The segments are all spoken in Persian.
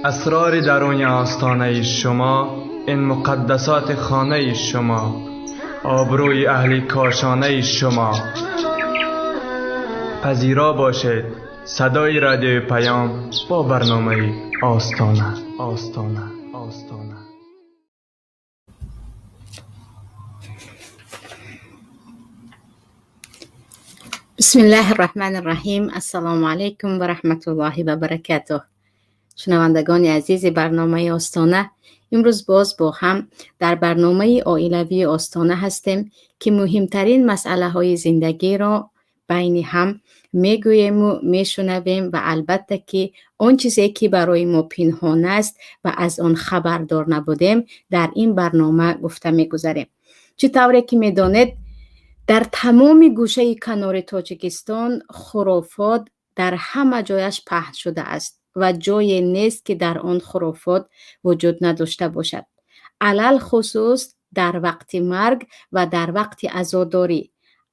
اسرار درون آستانه شما، این مقدسات خانه شما، آبروی اهل کاشانه شما. پذیرا باشید صدای رادیو پیام با برنامه آستانه. بسم الله الرحمن الرحیم. السلام علیکم و رحمت الله و برکاته. شنوندگان عزیز برنامه آستانه، امروز باز با هم در برنامه عائلوی آستانه هستیم که مهمترین مسئله های زندگی را بین هم میگوییم و میشنویم و البته که آن چیزی که برای ما پنهان است و از آن خبردار نبودیم در این برنامه گفته میگذاریم. چطوری که میدانید در تمام گوشه کنار تاجیکستان خرافات در همه جایش پهن شده است و جای نیست که در آن خرافات وجود نداشته باشد. علل خصوص در وقت مرگ و در وقت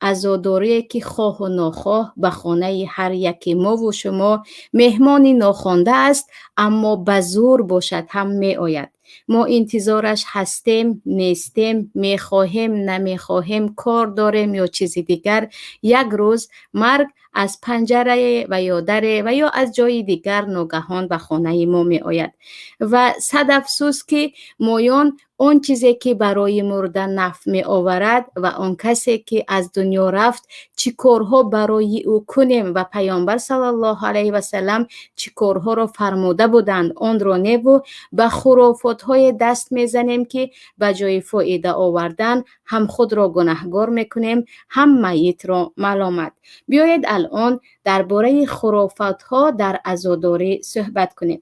عزاداری که خواه و ناخواه به خانه هر یکی ما و شما مهمانی ناخوانده است، اما به زور باشد هم می آید. ما انتظارش هستیم، نیستیم، میخواهیم، نمیخواهیم، کار داریم یا چیزی دیگر، یک روز مرگ از پنجره و یا در و یا از جای دیگر ناگهان به خانه ما می آید و صد افسوس که مایان اون چیزی که برای مردن نفع می آورد و آن کسی که از دنیا رفت چی کارها برای او کنیم و پیامبر صلی الله علیه و سلم چی کارها را فرموده بودند آن را نیو به خرافات های دست می زنیم که به جای فایده آوردن هم خود را گناهکار می کنیم هم میت را ملامت. بیایید الان درباره خرافات ها در عزاداری صحبت کنیم.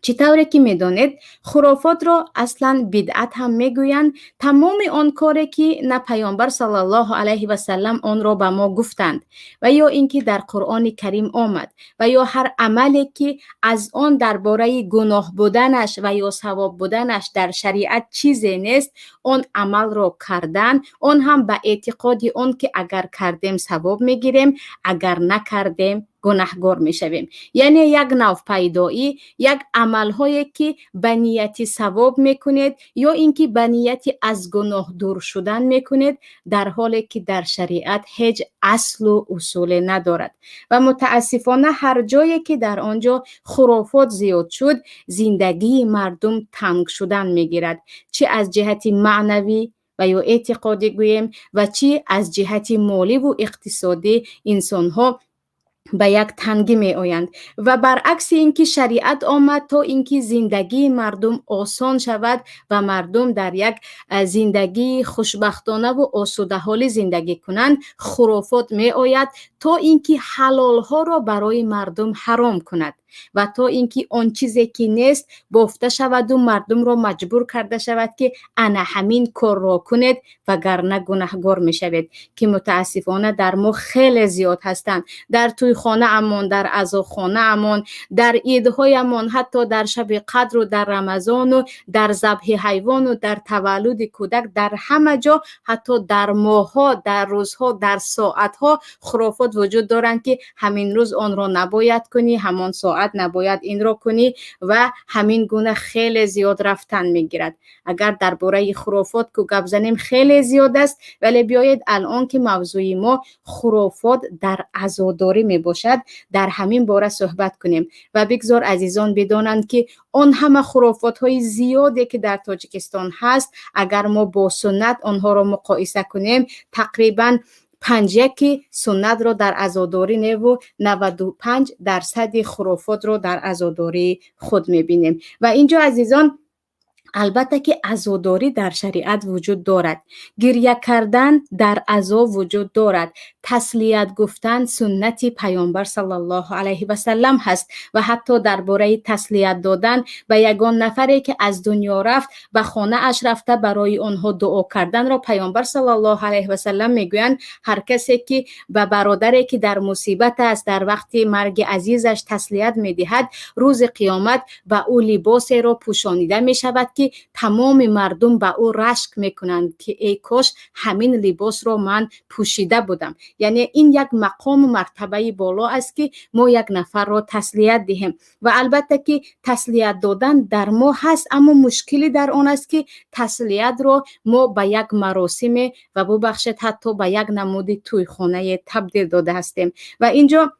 چطوری که میدانید خرافات را اصلا بدعت هم میگویند. تمام آن کاری که نه پیامبر صلی الله علیه و سلم آن را به ما گفتند و یا اینکه در قرآن کریم آمد و یا هر عملی که از آن درباره گناه بودنش و یا ثواب بودنش در شریعت چیزی نیست، آن عمل را کردن، آن هم به اعتقاد آن که اگر کردیم ثواب میگیریم، اگر نکردیم گناهکار میشویم. یعنی یک نوع پیدایی، یک عمل هایی که به نیت ثواب میکنید یا اینکه به نیت از گناه دور شدن میکنید، در حالی که در شریعت هیچ اصل و اصول ندارد و متاسفانه هر جایی که در آنجا خرافات زیاد شد، زندگی مردم تنگ شدن میگیرد، چه از جهت معنوی و یا اعتقادی گوییم و چه از جهت مالی و اقتصادی انسان ها به یک تنگی می آیند و برعکس اینکه شریعت آمد تا اینکه زندگی مردم آسان شود و مردم در یک زندگی خوشبختانه و آسوده حالی زندگی کنند، خرافات می آید تا اینکه حلال ها را برای مردم حرام کند و تا اینکه آن چیزی که نیست بافته شود و مردم را مجبور کرده شود که انا همین کار را کنید وگرنه گناهکار می شوید، که متاسفانه در ما خیلی زیاد هستند. در توی خانه امان، در عزاخانه امان، در عیدهای امان، حتی در شب قدر و در رمضان و در ذبح حیوان و در تولد کودک، در همه جا، حتی در ماهها، در روزها، در ساعتها خرافات وجود دارند که همین روز آن را نباید کنی، همان ساعت نباید این را کنی و همین گونه خیلی زیاد رفتن میگیرد. اگر درباره خرافات که گپ زنیم خیلی زیاد است، ولی بیایید الان که موضوع ما خرافات در عزاداری می باشد در همین باره صحبت کنیم و بگذار عزیزان بدانند که آن همه خرافات های زیادی که در تاجیکستان هست، اگر ما با سنت آنها را مقایسه کنیم، تقریباً 51 سنت را در عزاداری نیو 95% خرافات را در عزاداری خود میبینیم. و اینجا عزیزان البته که عزاداری در شریعت وجود دارد، گریه کردن در عزا وجود دارد، تسلیت گفتن سنت پیامبر صلی الله علیه و سلم هست و حتی درباره تسلیت دادن به یگان نفری که از دنیا رفت به خانه اش رفته برای آنها دعا کردن را پیامبر صلی الله علیه و سلم میگویند هر کسی که به برادری که در مصیبت است در وقت مرگ عزیزش تسلیت میدهد، روز قیامت به او لباسی را پوشانیده می شود که که تمام مردم به او رشک میکنند که ای کاش همین لباس رو من پوشیده بودم. یعنی این یک مقام و مرتبه بالا است که ما یک نفر رو تسلیت دهیم و البته که تسلیت دادن در ما هست، اما مشکلی در آن است که تسلیت رو ما به یک مراسم و ببخشید حتی به یک نمود تویخانه تبدیل داده هستیم. و اینجا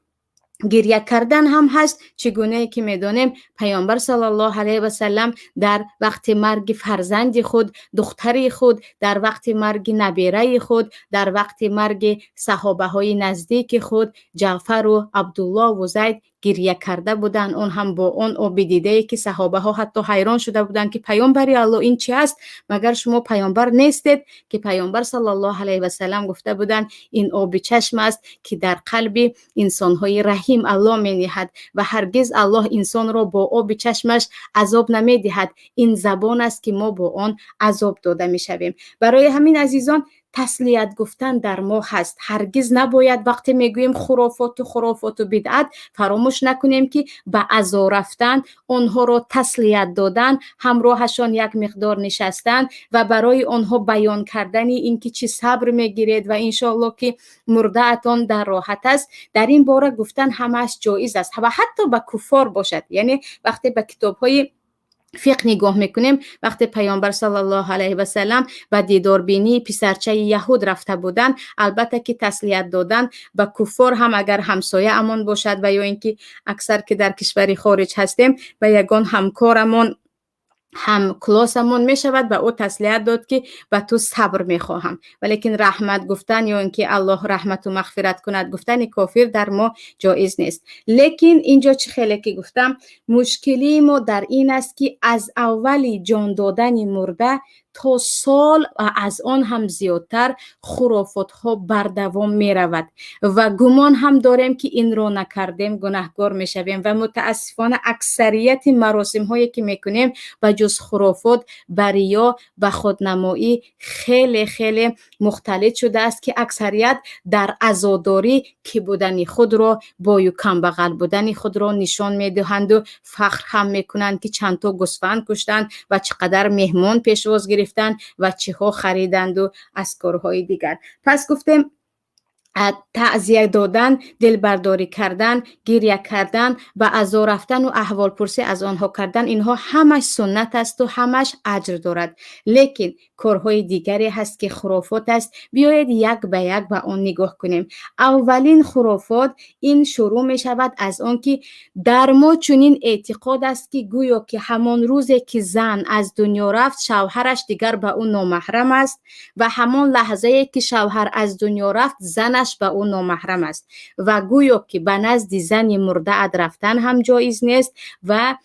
گریه کردن هم هست، چگونه که میدانیم پیامبر صلی الله علیه و سلم در وقت مرگ فرزند خود، دختری خود، در وقت مرگ نبیره خود، در وقت مرگ صحابه های نزدیک خود جعفر و عبدالله و زید گریه کرده بودن. اون هم با اون آب دیده که صحابه ها حتی حیران شده بودن که پیامبر الله این چی است؟ مگر شما پیامبر نیستید؟ که پیامبر صلی الله علیه و سلم گفته بودن این آب چشم است که در قلب انسان های رحیم الله می نهد و هرگز الله انسان را با آب چشمش عذاب نمی دهد. این زبان است که ما با آن عذاب داده می شویم. برای همین عزیزان تسلیت گفتن در ما هست. هرگز نباید وقتی میگوییم خرافات و بدعت فراموش نکنیم که به عزا رفتن، آنها را تسلیت دادن، همراهشان یک مقدار نشستن و برای آنها بیان کردن اینکه چی صبر میگیرید و انشالله که مرده‌تان در راحت است، در این باره گفتن همش جایز است و حتی به کفار باشد. یعنی وقتی به کتاب‌های فقه نگاه میکنیم، وقتی پیامبر صلی الله علیه و سلم به دیداربینی پسرچه یهود رفته بودن، البته که تسلیت دادن به کفار هم اگر همسایه امان باشد و یا اینکه اکثر که در کشور خارج هستیم و یگان همکارمون هم کلاسمون می شود به او تسلیت داد که به تو صبر می خواهم. ولیکن رحمت گفتن یا اینکه الله رحمت و مغفرت کند گفتن کافر در ما جایز نیست. لیکن اینجا چه خیلی که گفتم مشکلی ما در این است که از اولی جان دادن مرده تا سال و از آن هم زیادتر خرافات ها بردوام می رود و گمان هم داریم که این رو نکردیم گناهگار می شویم و متاسفانه اکثریت مراسم هایی که می کنیم و جز خرافات بریا و خودنمایی خیلی خیلی مختلط شده است که اکثریت در عزاداری که بودن خود را با کم بغل بودن خود را نشان می دهند و فخر هم می کنند که چند تا گوسفند کشتند و چقدر مهمان پیشواز گرفتند و چه ها خریدند و از کارهای دیگر. پس گفتیم تعزیه دادن، دلبرداری کردن، گریه کردن، به عزا رفتن و احوال پرسی از آنها کردن، اینها همش سنت است و همش اجر دارد. لیکن کارهای دیگری هست که خرافات است. بیایید یک به یک به آن نگاه کنیم. اولین خرافات این شروع می شود از آن که در ما چنین اعتقاد است که گویا که همان روزی که زن از دنیا رفت شوهرش دیگر به اون نامحرم است و همان لحظه که شوهر از دنیا رفت زنش به اون نامحرم است و گویا که به نزد زن مرده رفتن هم جایز نیست و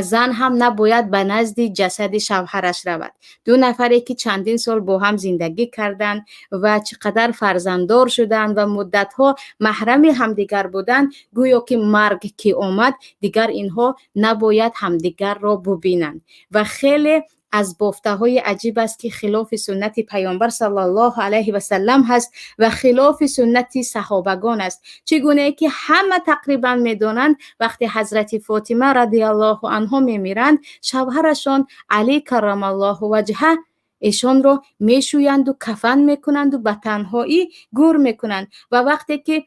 زن هم نباید به نزد جسد شوهرش رود. دو نفری که چندین سال با هم زندگی کردند و چقدر فرزنددار شدند و مدتها محرم همدیگر بودند، گویا که مرگ که آمد دیگر اینها نباید همدیگر را ببینند و خیلی از بافته های عجیب است که خلاف سنت پیامبر صلی الله علیه و سلم هست و خلاف سنت صحابگان است. چگونه که همه تقریبا میدانند وقتی حضرت فاطمه رضی الله عنها میمیرند شوهرشان علی کرم الله وجهه ایشان را میشویند و کفن میکنند و به تنهایی گور میکنند و وقتی که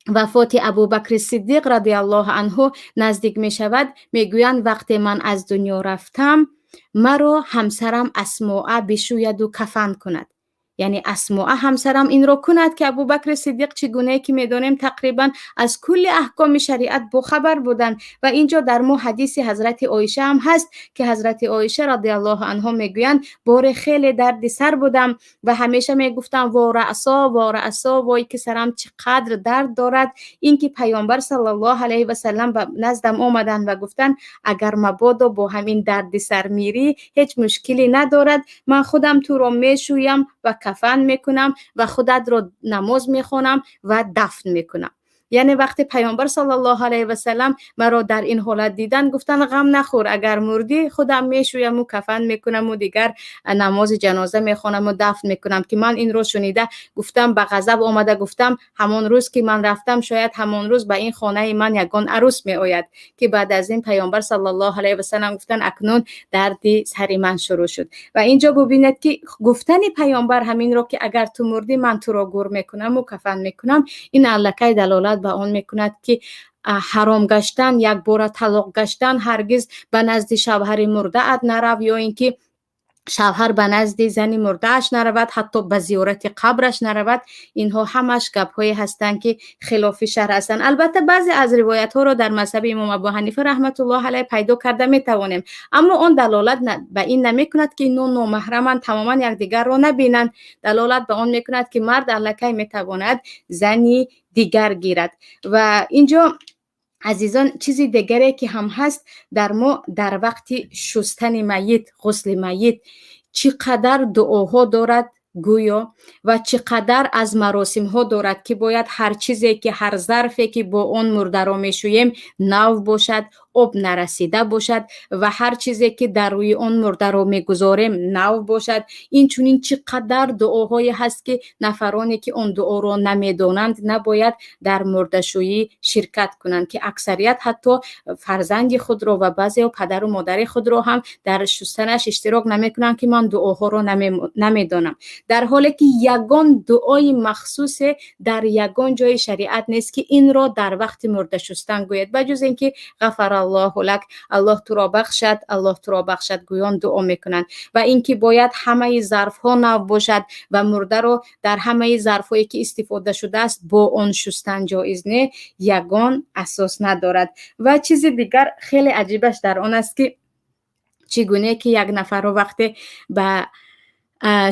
وفات ابوبکر صدیق رضی الله عنه نزدیک می شود میگویند وقتی من از دنیا رفتم مرا همسرم اسماء بشوید و کفن کند. یعنی اسماء همسرم این را کند که ابوبکر صدیق چگونه که میدانیم تقریبا از کل احکام شریعت باخبر بودند و اینجا در ما حدیث حضرت عایشه هم هست که حضرت عایشه رضی الله عنها میگویند بار خیلی درد سر بودم و همیشه میگفتم وا رأسا وای که سرم چقدر درد دارد. اینکه پیامبر صلی الله علیه و سلم به نزدم آمدند و گفتند اگر مبادا با همین درد سر میری هیچ مشکلی ندارد، من خودم تو را میشویم و کفن میکنم و خودت را نماز میخونم و دفن میکنم. یعنی وقتی پیامبر صلی الله علیه و سلم مرا در این حالت دیدن گفتن غم نخور، اگر مردی خودم میشویم و کفن میکنم و دیگر نماز جنازه میخوانم و دفن میکنم. که من این رو شنیده گفتم به غضب آمده، گفتم همان روز که من رفتم شاید همان روز به این خانه من یگان عروس می آید. که بعد از این پیامبر صلی الله علیه و سلم گفتن اکنون دردی سر من شروع شد. و اینجا ببینید که گفتن پیامبر همین رو که اگر تو مردی من تو رو گور میکنم و کفن میکنم، این علکه دلالت به آن میکند که حرام گشتن، یک بار طلاق گشتن، هرگز به نزد شوهر مرده ات نرو، یا اینکه شوهر به نزد زن مرده اش نرود، حتی به زیارت قبرش نرود. اینها همش گپ هایی هستند که خلاف شرع هستند. البته بعضی از روایت ها رو در مذهب امام ابو حنیفه رحمت الله علیه پیدا کرده می توانیم، اما آن دلالت به این نمی کند که اینو نامحرمان تماما یکدیگر را نبینند. دلالت به آن می کند که مرد الکی می تواند زنی دیگر گیرد. و اینجا عزیزان چیزی دیگری که هم هست، در وقت شستن میت، غسل میت چقدر دعاها دارد گویا و چقدر از مراسم ها دارد که باید هر چیزی که هر ظرفی که با اون مرده را میشویم نو باشد، آب نرسیده باشد و هر چیزی که در روی اون مرده را میگذاریم نو باشد. این چونین چقدر دعاهایی هست که نفرانی که اون دعا را نمیدانند نباید در مرده‌شویی شرکت کنند، که اکثریت حتی فرزند خود را و بعضی پدر و مادر خود را هم در شستنش اشتراک نمیکنند که من دعاها را نمیدانم، در حالی که یگان دعای مخصوص در یگان جای شریعت نیست که این را در وقت مرده شستن گوید، بجز اینکه غفر الله لک، الله تو را بخشد، الله تو را بخشد گویان دعا میکنند. و اینکه باید همه ظرف ها نو باشد و مرده را در همه ظرف هایی که استفاده شده است با آن شستن جایز نه، یگان اساس ندارد. و چیز دیگر خیلی عجیبش در آن است که چگونه که یک نفر رو وقتی به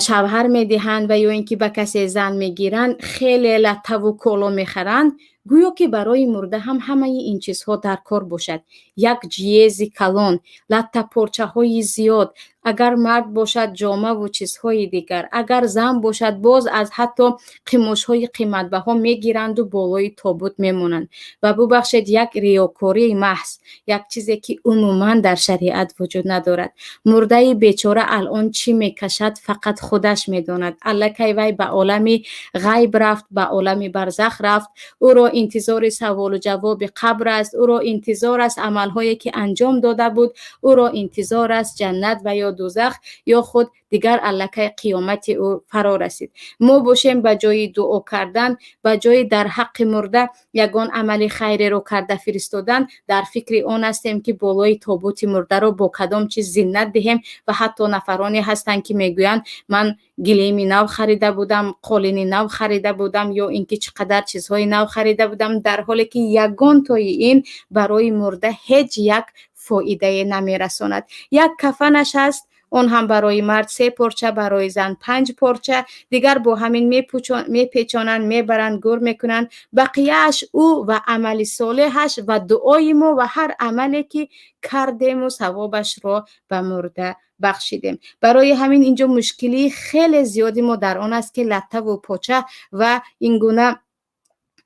شوهر میدهند و یا اینکه به کسی زن میگیرند خیلی لطف و کالا میخرند، گویا که برای مرده هم همه این چیزها در کار باشد. یک جیز کلان، لطف پارچه های زیاد، اگر مرد باشد جامه و چیزهای دیگر، اگر زن باشد باز از حتی قماش های قیمت بها میگیرند و بالای تابوت میمونند. و ببخشید یک ریاکاری محض، یک چیزی که عموما در شریعت وجود ندارد. مرده بیچاره الان چی میکشد فقط خودش میداند. الکی وی به عالم غیب رفت، به عالم برزخ رفت، او را انتظار سوال و جواب قبر است، او را انتظار است عملهایی که انجام داده بود، او را انتظار است جنت و یا دوزخ، یا خود دیگر الکی قیامت او فرا رسید. ما باشیم به جای دعا کردن، به جای در حق مرده یگان عمل خیری رو کرده فرستادن، در فکر آن هستیم که بالای تابوت مرده رو با کدام چیز زینت دهیم. و حتی نفرانی هستند که میگویند من گلیم نو خریده بودم، قالین نو خریده بودم، یا اینکه چقدر چیزهای نو خریده بودم، در حالی که یگان تای این برای مرده هیچ یک فایده نمیرساند. یک کفنش هست، اون هم برای مرد 3 پارچه، برای زن 5 پارچه، دیگر با همین میپیچانند، میبرند، گور میکنند. بقیهش او و عمل صالحش و دعای ما و هر عملی که کردیم و ثوابش را به مرده بخشیدیم. برای همین اینجا مشکلی خیلی زیادی ما در آن است که لطف و پاچه و این گونه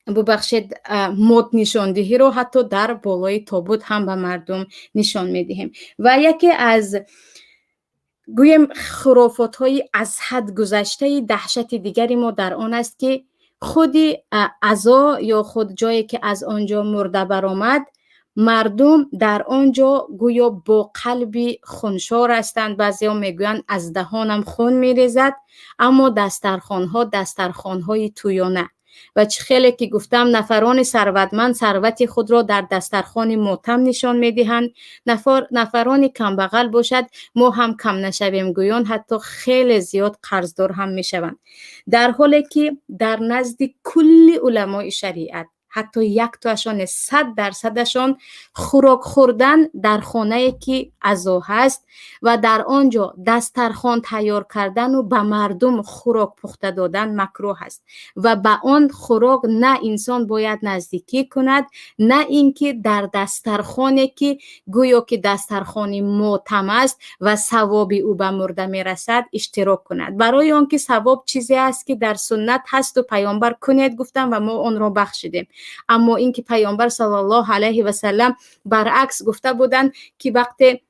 ببخشید مد نشاندهی رو حتی در بالای تابوت هم به مردم نشان میدهیم. و یکی از گویم خرافات های از حد گذشته دهشت دیگری ما در آن است که خودی عزا یا خود جایی که از آنجا مرده برآمد، مردم در آنجا گویا با قلبی خونشار هستند. بعضی ها میگویند از دهانم خون میریزد، اما دسترخوان‌های تویانه. و خیلی که گفتم نفران ثروتمند ثروت خود را در دسترخوان ماتم نشان میدهند. نفرانی کم بغل باشد ما هم کم نشویم گویان، حتی خیلی زیاد قرضدار هم میشوند، در حالی که در نزد کل علماء شریعت حتی یک تاشان 100% خوراک خوردن در خانه که عزا هست و در آنجا دسترخوان تیار کردن و به مردم خوراک پخته دادن مکروه است و به آن خوراک نه انسان باید نزدیکی کند، نه اینکه در دسترخوانی که گویا که دسترخوان ماتم است و ثواب او به مرده میرسد اشتراک کند. برای آنکه ثواب چیزی است که در سنت هست و پیامبر کنید گفتم و ما آن را بخشیدیم. اما اینکه پیامبر صلی الله علیه و سلم برعکس گفته بودند که وقتی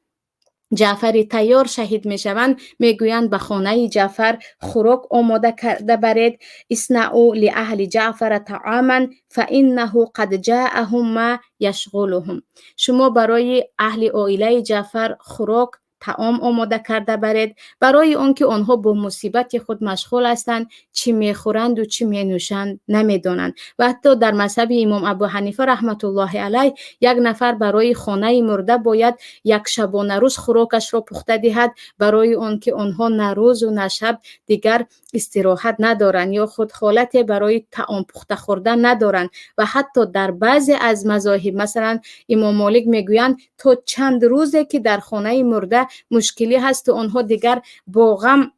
جعفر تیار شهید می شوند میگویند به خانه جعفر خوراک آماده کرده برید، اصنعوا لاهل جعفر طعاما فانه قد جاءهم ما یشغلهم. شما برای اهل عائله جعفر خوراک طعام آماده کرده برید، برای آنکه آنها با مصیبت خود مشغول هستند، چی میخورند و چی مینوشند نمیدانند. و حتی در مذهب امام ابو حنیفه رحمت الله علیه یک نفر برای خانه مرده باید یک شبانه روز خوراکش را پخته دهد، برای آنکه آنها نه روز و نه شب دیگر استراحت ندارند یا خود حالت برای طعام پخته خوردن ندارند. و حتی در بعضی از مذاهب مثلا امام مالک میگویند تا چند روزه که در خانه مرده مشکلی هست و آنها دیگر با غم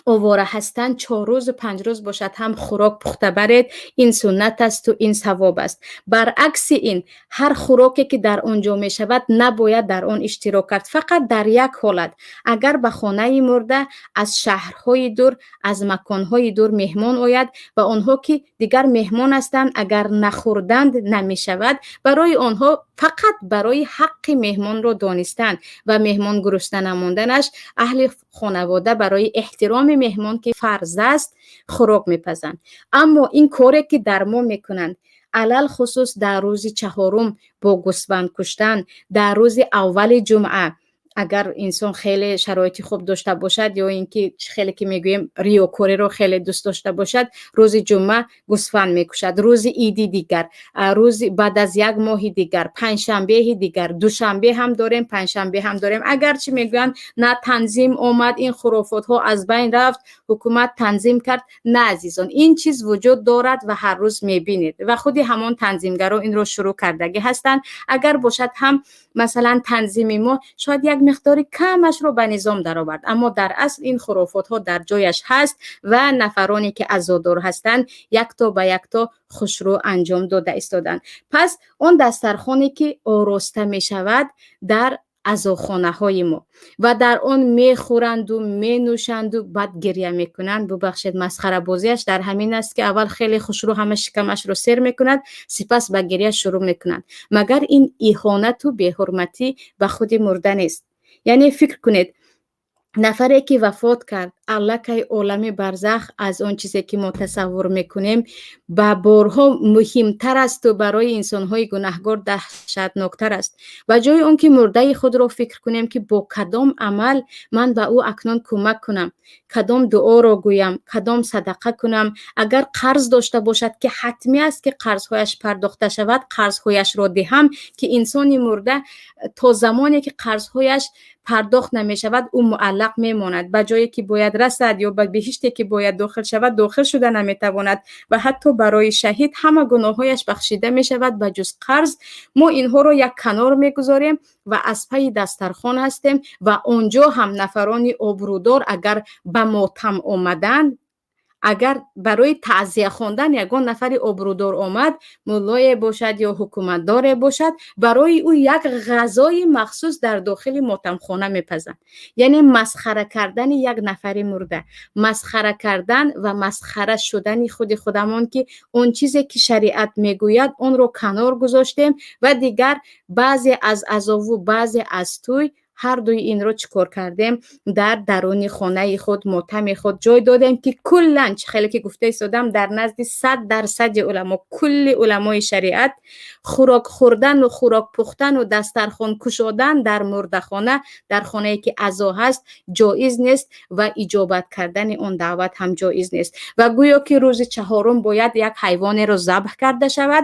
آواره هستند، 4 روز و 5 روز باشد هم خوراک پخته برید، این سنت است و این ثواب است. برعکس این هر خوراکی که در آنجا می شود نباید در آن اشتراک کرد، فقط در یک حالت: اگر به خانه مرده از شهرهای دور از مکانهای دور مهمان آید و آنها که دیگر مهمان هستند اگر نخوردند نمی شود، برای آنها فقط برای حق مهمان رو دانستند و مهمان گرسنه نماندنش اهل خانواده برای احترام مهمان که فرض است خوراک میپزند. اما این کاری که در ما میکنند، علل خصوص در روز 4 با گوسفند کشتن، در روز اول جمعه اگر انسان خیلی شرایط خوب داشته باشد یا اینکه خیلی که میگویم ریاکاری رو خیلی دوست داشته باشد، روز جمعه گوسفند میکشد، روز عیدی دیگر، روز بعد از 1 ماه دیگر، پنجشنبه دیگر، دوشنبه هم داریم، پنجشنبه هم داریم. اگرچه میگویند نه تنظیم آمد، این خرافات ها از بین رفت، حکومت تنظیم کرد، نه عزیزان، این چیز وجود دارد و هر روز میبینید و خود همان تنظیمگرا این رو شروع کردگی هستند. اگر باشد هم مثلا تنظیم ما شاید یک مقداری کمش رو به نظام در آورد، اما در اصل این خرافات ها در جایش هست و نفرانی که عزادار هستند یک تا به یک تا خوشرو انجام داده ایستادند. پس اون دسترخوانی که آراسته می شود در عزاخانه های ما و در آن می خورند و می نوشند و بعد گریه می کنند، ببخشید مسخره بازیش در همین است که اول خیلی خوشرو همه شکمش رو سر می کند، سپس به گریه شروع می کنند. مگر این اهانت و بی‌حرمتی به خود مرده نیست؟ یعنی فکر کنید نفری که وفات کرد، الله که عالم برزخ از اون چیزی که ما تصور میکنیم به بارها مهمتر است و برای انسانهای گناهگار دهشتناکتر است. و جای اون که مرده خود رو فکر کنیم که با کدام عمل من به او اکنون کمک کنم، کدام دعا رو گویم، کدام صدقه کنم. اگر قرض داشته باشد که حتمی است که قرضهایش پرداخته شود، قرضهایش رو دهم که انسان مرده تا زمانی که قرضهایش پرداخت نمی شود او معلق می ماند، به جایی که باید رسد یا به بهشتی که باید داخل شود داخل شده نمی تواند و حتی برای شهید همه گناهایش بخشیده می شود به جز قرض. ما اینها رو یک کنار می گذاریم و از پای دسترخوان هستیم و اونجا هم نفرانی آبرودار اگر به ماتم آمدند، اگر برای تعزیه خواندن یگان نفری آبرودار آمد، مولای باشد یا حکومتدار باشد، برای او یک غذای مخصوص در داخل ماتمخانه میپزند. یعنی مسخره کردن یک نفری مرده، مسخره کردن و مسخره شدن خودمان که اون چیزی که شریعت میگوید اون رو کنار گذاشتیم و دیگر بعضی از عزا و بعضی از توی هر دوی این رو چکار کردیم در درون خانه خود ماتم خود جای دادیم که کلن خیلی که گفته ایستادم در نزد 100% علما، کل علمای شریعت خوراک خوردن و خوراک پختن و دسترخوان کشادن در مردخانه، در خانه‌ای که عزا هست جایز نیست و اجابت کردن اون دعوت هم جایز نیست. و گویا که روز 4 باید یک حیوان رو ذبح کرده شود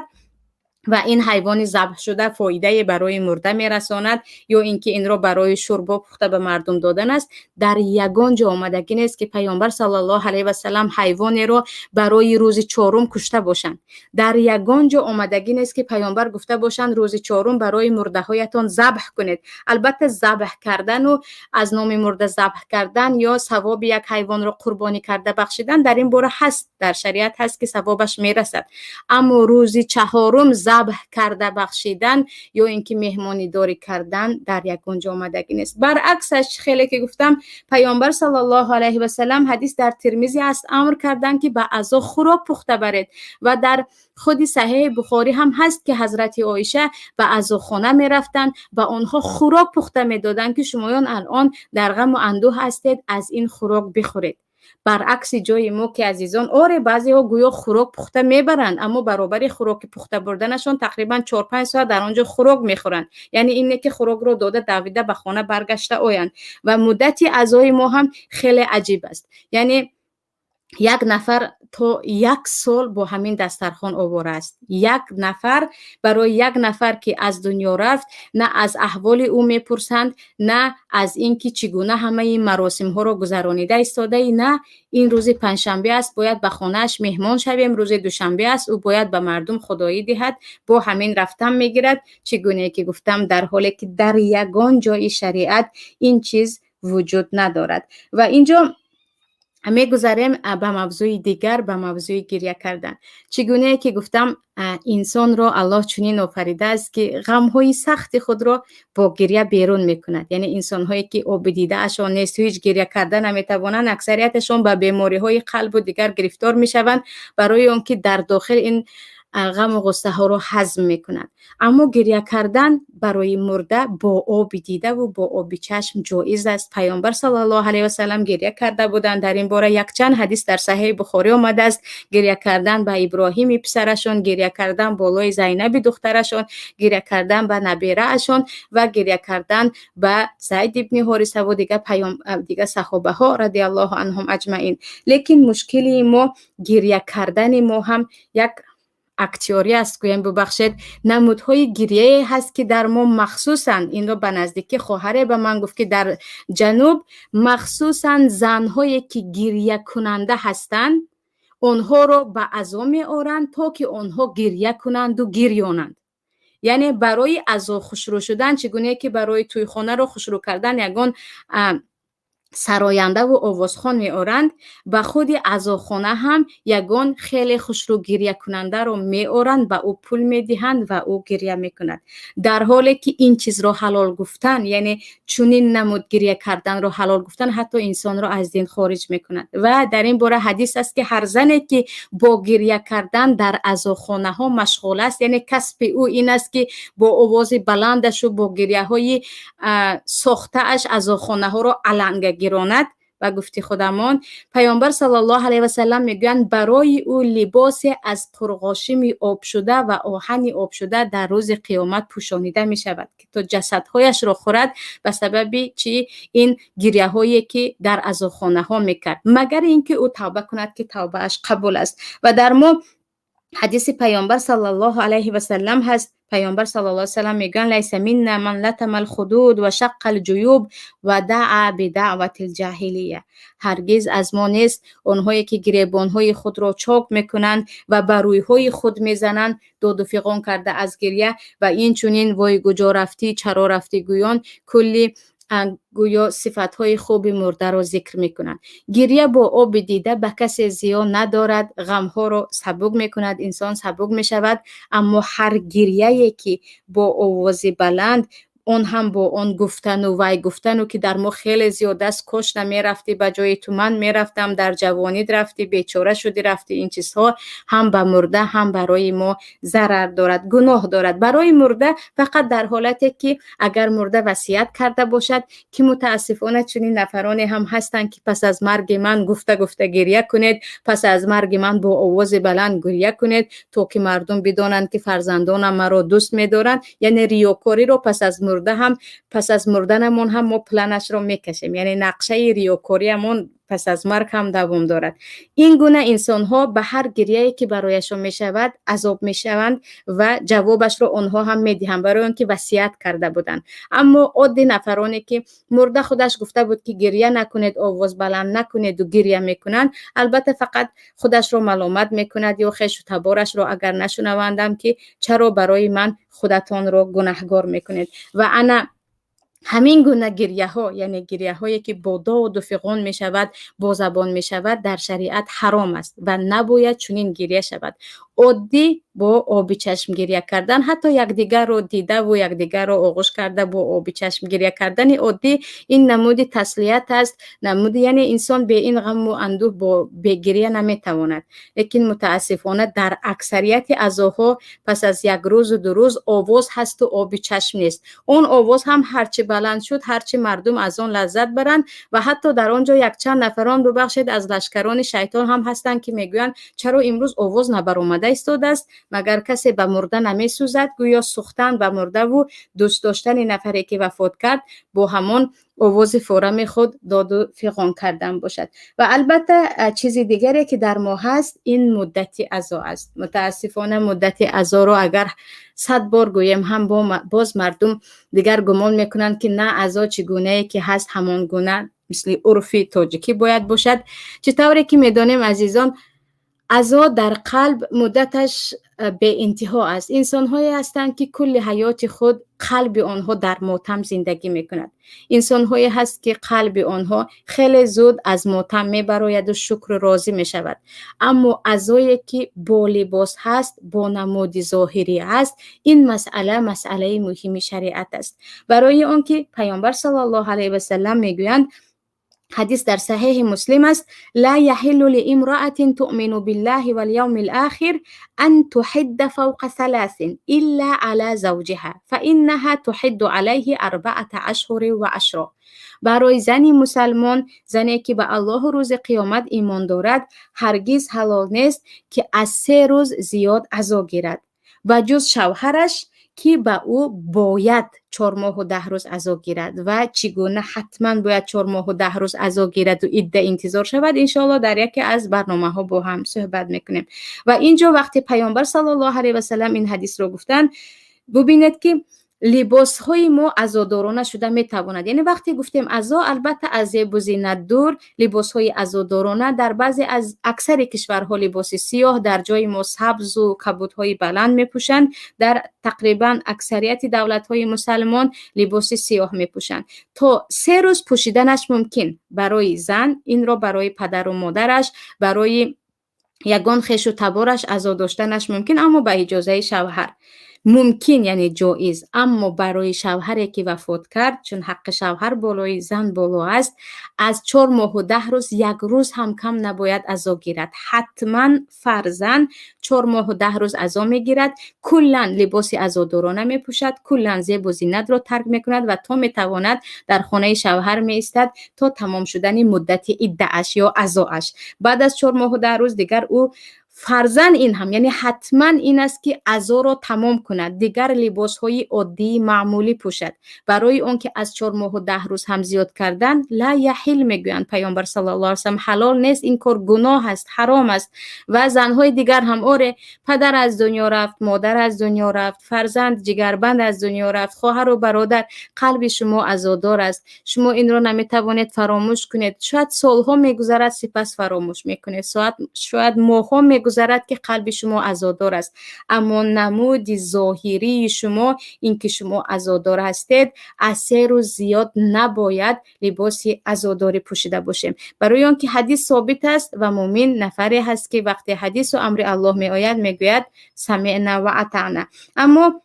و این حیوان ذبح شده فایده برای مرده میرساند یا اینکه این را برای شوربا پخته به مردم دادن است. در یگان جا آمدگی نیست که پیامبر صلی الله علیه و سلم حیوانی را برای روز 4 کشته باشند. در یگان جا آمدگی نیست که پیامبر گفته باشند روز 4 برای مرده هایتان ذبح کنید. البته ذبح کردن و از نام مرده ذبح کردن یا ثواب یک حیوان را قربانی کرده بخشیدن در این باره هست، در شریعت هست که ثوابش میرسد، اما روز 4 ذبح ذبح کرده بخشیدن یا اینکه مهمانی داری کردن در یگانجا آمدگی نیست. برعکسش خیلی که گفتم پیامبر صلی الله علیه و سلم حدیث در ترمذی است امر کردن که به عزا خوراک پخته برید و در خود صحیح بخاری هم هست که حضرت عایشه به عزاخانه می رفتن و آنها خوراک پخته می دادن که شمایان الان در غم و اندوه هستید از این خوراک بخورید. برعکس جای ما که عزیزان بعضی ها گویا خوراک پخته میبرند اما برابر خوراک پخته بردنشون تقریبا 4-5 ساعت در آنجا خوراک میخورند. یعنی اینه که خوراک رو داده دویده به خانه برگشته آیند و مدتی عزای ما هم خیلی عجیب است. یعنی یک نفر تا 1 سال با همین دسترخوان آواره است. 1 نفر برای 1 نفر که از دنیا رفت نه از احوال او میپرسند، نه از اینکه چگونه همه این مراسم ها رو گذرانیده ایستاده، نه این روز پنجشنبه است باید به خانهش مهمان شویم، روز دوشنبه است او باید به مردم خدایی دهد، با همین رفتن میگیرد. چگونه که گفتم در حالی که در یگان جای شریعت این چیز وجود ندارد. و اینجا می گذاریم به موضوع دیگر، به موضوع گریه کردن. چگونه که گفتم انسان را الله چنین آفریده است که غم‌های سخت خود را با گریه بیرون میکند. یعنی انسان‌هایی که آب دیده اشان نیست هیچ گریه کردن نمیتوانند، اکثریتشون به بیماری‌های قلب و دیگر گرفتار میشوند برای آنکه در داخل این غم و غصه ها رو هضم میکنند. اما گریه کردن برای مرده با آب دیده و با آب چشم جایز است. پیامبر صلی الله علیه و سلم گریه کرده بودند. در این باره یک چند حدیث در صحیح بخاری آمده است. گریه کردن به ابراهیم پسرشون، گریه کردن بالای زینب دخترشون، گریه کردن به نبیره اشون و گریه کردن به زید ابن حارثه و دیگه صحابه ها رضی الله عنهم اجمعین. لیکن مشکلی ما گریه کردن ما هم یک اکتیاری است. گویم ببخشید نمودهای گریه هست که در ما مخصوصا این رو به نزدیکی خواهره به من گفت که در جنوب مخصوصا زنهایی که گریه کننده هستند آنها رو به عزا می آورند تا که آنها گریه کنند و گریانند. یعنی برای عزا خوشرو شدن چگونه که برای توی خانه رو خوشرو کردن یگان سراینده و آوازخوان می آورند، به خود عزاخانه هم یگان خیلی خوشرو گریه کننده رو می آورند، به او پول می دهند و او گریه می کند. در حالی که این چیز رو حلال گفتن، یعنی چنین نمود گریه کردن رو حلال گفتن، حتی انسان رو از دین خارج می کند. و در این باره حدیث است که هر زنی که با گریه کردن در عزاخانه ها مشغول است، یعنی کسب او این است که با آواز بلندش و با گریه های ساخته اش عزاخانه ها رو علنگ گیراند. و گفتی خودمان پیامبر صلی الله علیه و سلم میگویند برای او لباس از پرغاشم آب شده و آهن آب شده در روز قیامت پوشانیده می شود که تا جسدهایش را خورد به سبب چی؟ این گریه هایی که در عزاخانه ها میکرد، مگر اینکه او توبه کند که توبه اش قبول است. و در ما حدیث پیامبر صلی الله علیه و سلم هست. پیامبر صلی الله علیه و سلم میگن لیس منا من لطم الخدود و شق الجیوب و دعا بدعوت الجاهلیه. هرگز از ما نیست آنهایی که گریبانهای خود را چاک میکنند و بر رویهای خود میزنند داد و فغان کرده از گریه و این چنین وای کجا رفتی چرا رفتی گویان کلی گویا صفتهای خوب مرده را ذکر میکنند. گریه با آب دیده به کسی زیان ندارد، غمها را سبک میکند، انسان سبک میشود. اما هر گریه‌ای که با آواز بلند، اون هم با اون گفتن و وای گفتن و که در ما خیلی زیاد است، کاش نمیرفتی به جای تو من میرفتم، در جوانی رفتی بیچاره شدی رفتی، این چیزها هم به مرده هم برای ما ضرر دارد، گناه دارد. برای مرده فقط در حالتی که اگر مرده وصیت کرده باشد که متاسفانه چنین نفرانی هم هستند که پس از مرگ من گفته گریه کنید، پس از مرگ من با آواز بلند گریه کنید تا که مردم بدانند که فرزندانم مرا دوست می‌دارند. یعنی ریاکاری رو پس از مردنمون هم ما پلنش رو میکشیم، یعنی نقشه ریاکاریمون پس از مرگ هم دوام دارد. این گونه انسان ها به هر گریه‌ای که برایشون میشود عذاب میشوند و جوابش رو آنها هم میدهند برای اون که وصیت کرده بودند. اما عادی نفرانی که مرده خودش گفته بود که گریه نکنید، آواز بلند نکنید و گریه میکنند، البته فقط خودش رو ملامت میکند یا خویش و تبارش رو اگر نشنوندم که چرا برای من خودتان رو گناهکار میکنید. و انا همین گونه گریه ها، یعنی گریه هایی که با داد و فغان می شود، با زبان می شود، در شریعت حرام است و نباید چنین گریه شود. عادی با آبی چشم گریه کردن، حتی یکدیگر رو دیده و یکدیگر رو آغوش کرده با آبی چشم گریه کردن عادی، این نمود تسلیت است، نمود یعنی انسان به این غم و اندوه با گریه نمیتواند. لیکن متاسفانه در اکثریت عزاها پس از یک روز و 2 روز آواز هست و آبی چشم نیست. اون آواز هم هرچی بلند شد هرچی مردم از آن لذت برند و حتی در آنجا یک چند نفران ببخشید از لشکران شیطان هم هستند که میگویند چرا امروز آواز نبرآمده ایستاده است، مگر کسی به مرده نمی سوزد؟ گویا سوختن به مرده و دوست داشتن نفری که وفات کرد با همان آواز فورم خود داد و فغان کردن باشد. و البته چیز دیگری که در ما هست این مدتی عزا است. متاسفانه مدتی عزا رو اگر 100 بار گویم هم باز مردم دیگر گمان میکنند که نه، عزا چگونه که هست همان گونه مثل عرفی تاجیکی باید باشد. چطوری که میدانیم عزیزان، عزا در قلب مدتش به انتها است. انسان هایی هستند که کل حیات خود قلب آنها در ماتم زندگی میکند. انسان هایی هست که قلب آنها خیلی زود از ماتم میبراید و شکر و راضی میشود. اما عزایی که با لباس هست، با نمود ظاهری است، این مسئله مهم شریعت است. برای آنکه پیامبر صلی الله علیه و سلم میگویند، حدیث در صحیح مسلم است: لا يحل لامرأة تؤمن بالله واليوم الآخر أن تحد فوق 3 إلا على زوجها فإنها تحد عليه 4 أشهر و10. برای زنی مسلمان، زنی که به الله و روز قیامت ایمان دارد، هرگز حلال نیست که از 3 روز زیاد عزا گیرد و جز شوهرش که به او باید 4 ماه و 10 روز عزا گیرد. و چگونه حتما باید 4 ماه و 10 روز عزا گیرد و عده انتظار شود، انشاءالله در یکی از برنامه ها با هم صحبت میکنیم. و اینجا وقتی پیامبر صلی الله علیه و سلم این حدیث رو گفتن، ببینید که لباس های ما عزادارانه شده میتواند. یعنی وقتی گفتیم عزا، البته از زیب و زینت دور، لباس های عزادارانه در بعضی از اکثر کشورها لباس سیاه، در جای ما سبز و کبوت های بلند میپوشند. در تقریبا اکثریت دولت های مسلمان لباس سیاه میپوشند. تا 3 روز پوشیدنش ممکن برای زن، این را برای پدر و مادرش، برای یگان خویش و تبارش عزا داشتنش ممکن، اما به اجازه شوهر ممکن، یعنی جایز. اما برای شوهری که وفات کرد، چون حق شوهر بالای زن بالا است، از 4 ماه و 10 روز 1 روز هم کم نباید عزا گیرد. حتما فرزن 4 ماه و 10 روز عزا میگیرد، کلا لباس عزادارانه میپوشد، کلا زیب و زینت را ترک میکند و تا میتواند در خانه شوهر میایستد تا تمام شدن مدت عده‌اش یا عزاش. بعد از 4 ماه و 10 روز دیگر او فرزن این هم، یعنی حتما این است که عزا را تمام کند، دیگر لباس های عادی معمولی پوشد. برای اون که از 4 ماه و 10 روز هم زیاد کردن، لا یحل میگویند پیامبر صلی الله علیه و سلم، حلال نیست، این کار گناه است، حرام است. و زنهای دیگر هم آره، پدر از دنیا رفت، مادر از دنیا رفت، فرزند جگربند از دنیا رفت، خواهر و برادر، قلب شما عزادار است، شما این را نمیتوانید فراموش کنید. شاید سالها میگذرد سپس فراموش میکنید، شاید ماهها میگذرد که قلب شما عزادار است، اما نمود ظاهری شما، این که شما عزادار هستید، از 3 روز زیاد نباید لباس عزاداری پوشیده باشیم. برای آن که حدیث ثابت است و مؤمن نفری هست که وقتی حدیث و امر الله می آید میگوید سمعنا و اطعنا. اما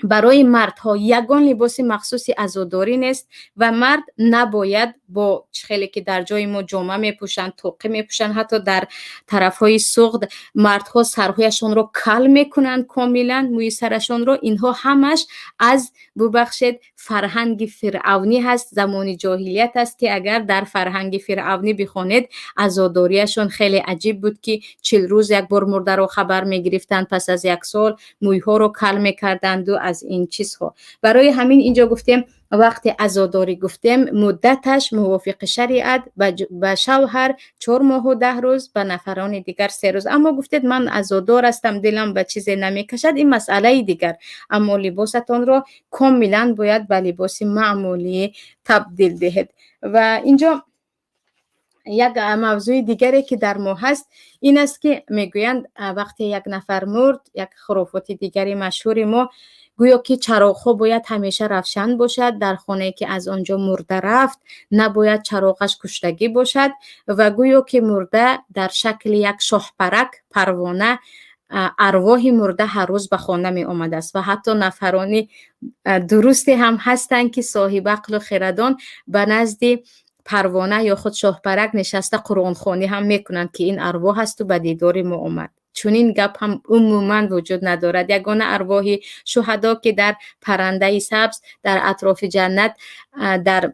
برای مردها یگان لباس مخصوصی عزاداری نیست و مرد نباید با خیلی که در جای ما جامه میپوشند، توقی میپوشند، حتی در طرفهای سغد مردها سرهایشان رو کل میکنند کاملا، موی سرشان رو. اینها همش از ببخشید فرهنگ فرعونی هست، زمان جاهلیت است که اگر در فرهنگ فرعونی بخونید عزاداریشان خیلی عجیب بود که 40 روز یک بار مرده رو خبر میگرفتند، پس از 1 سال مویها رو کل میکردند و از این چیزها. برای همین اینجا گفتیم وقتی عزاداری گفتیم مدتش موافق شریعت به شوهر 4 ماه و 10 روز، به نفران دیگر 3 روز. اما گفتید من عزادار هستم دلم به چیزی نمیکشد، این مسئله دیگر، اما لباستان را کاملا باید به لباس معمولی تبدیل دهید. و اینجا یک موضوع دیگری که در ما هست این است که میگویند وقتی یک نفر مرد، یک خرافات دیگری مشهور ما، گویا که چراغ‌ها باید همیشه روشن باشد، در خانه که از آنجا مرده رفت نباید چراغش کشتگی باشد و گویا که مرده در شکل یک شاهپرک پروانه ارواح مرده هر روز به خانه می آمده است و حتی نفرانی درستی هم هستند که صاحب عقل و خردان به نزد پروانه یا خود شاهپرک نشسته قرآن خوانی هم میکنند که این ارواح است و به دیدار ما آمد. چون این گپ هم عموما وجود ندارد. یگانه ارواح شهدا که در پرنده سبز در اطراف جنت در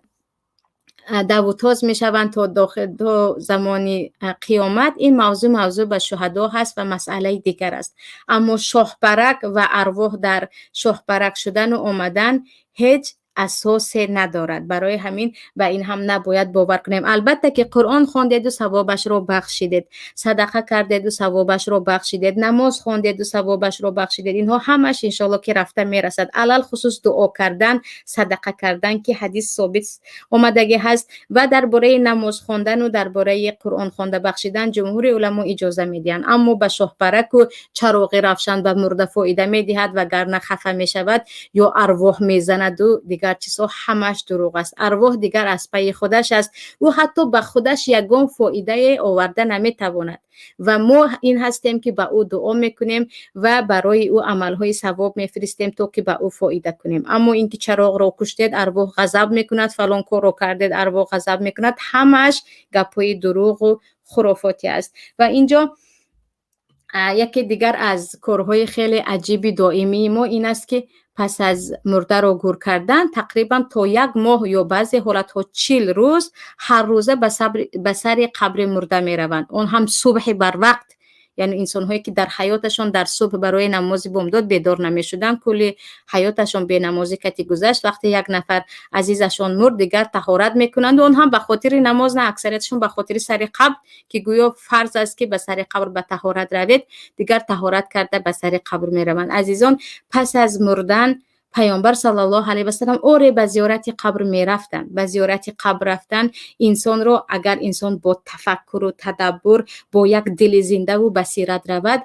دوتاز می شوند تا داخل زمانی قیامت، این موضوع به شهدا هست و مسئله دیگر است. اما شاهپرک و ارواح در شاهپرک شدن و آمدن هیچ اساس ندارد. برای همین به این هم نباید باور کنیم. البته که قرآن خواندید و ثوابش را بخشیدید، صدقه کردید و ثوابش را بخشیدید، نماز خواندید و ثوابش را بخشیدید، اینها همش انشالله که رفته میرسد. علل خصوص دعا کردن، صدقه کردن که حدیث ثابت آمدگی هست و درباره نماز خواندن و درباره قرآن خوانده بخشیدن جمهور علما اجازه میدهند. اما به شاهپرک و چراغ روشن به مرده فایده میدهد وگرنه خفه میشود یا ارواح میزند و دیگر چیزها همش دروغ است. ارواح دیگر از پی خودش است و حتی به خودش یگان فایده آورده نمیتواند و ما این هستیم که به او دعا میکنیم و برای او عملهای ثواب میفرستیم تا که به او فایده کنیم. اما اینکه چراغ را کشتید ارواح غضب میکند، فلان کار را کردید ارواح غضب میکند، همش گپای دروغ و خرافاتی است. و اینجا یکی دیگر از کارهای خیلی عجیبی دائمی ما این است که پس از مرده را گور کردن تقریبا تا 1 ماه یا بعضی حالتها 40 روز هر روزه به سر قبر مرده می روند. اون هم صبح بر وقت، یعنی انسان هایی که در حیاتشان در صبح برای نماز بامداد بیدار نمی شدن، کلی حیاتشان به نمازی کتی گذشت. وقتی یک نفر عزیزشان مرد دیگر طهارت میکنند و اون هم به خاطر نماز نه، اکثریتشون به خاطر سر قبر که گویا فرض است که به سر قبر به طهارت روید، دیگر طهارت کرده به سر قبر می روند. عزیزان، پس از مردن پیامبر صلی الله علیه و سلم اوره به زیارت قبر می رفتن. به زیارت قبر رفتن انسان رو، اگر انسان با تفکر و تدبر با یک دل زنده و بصیرت رود،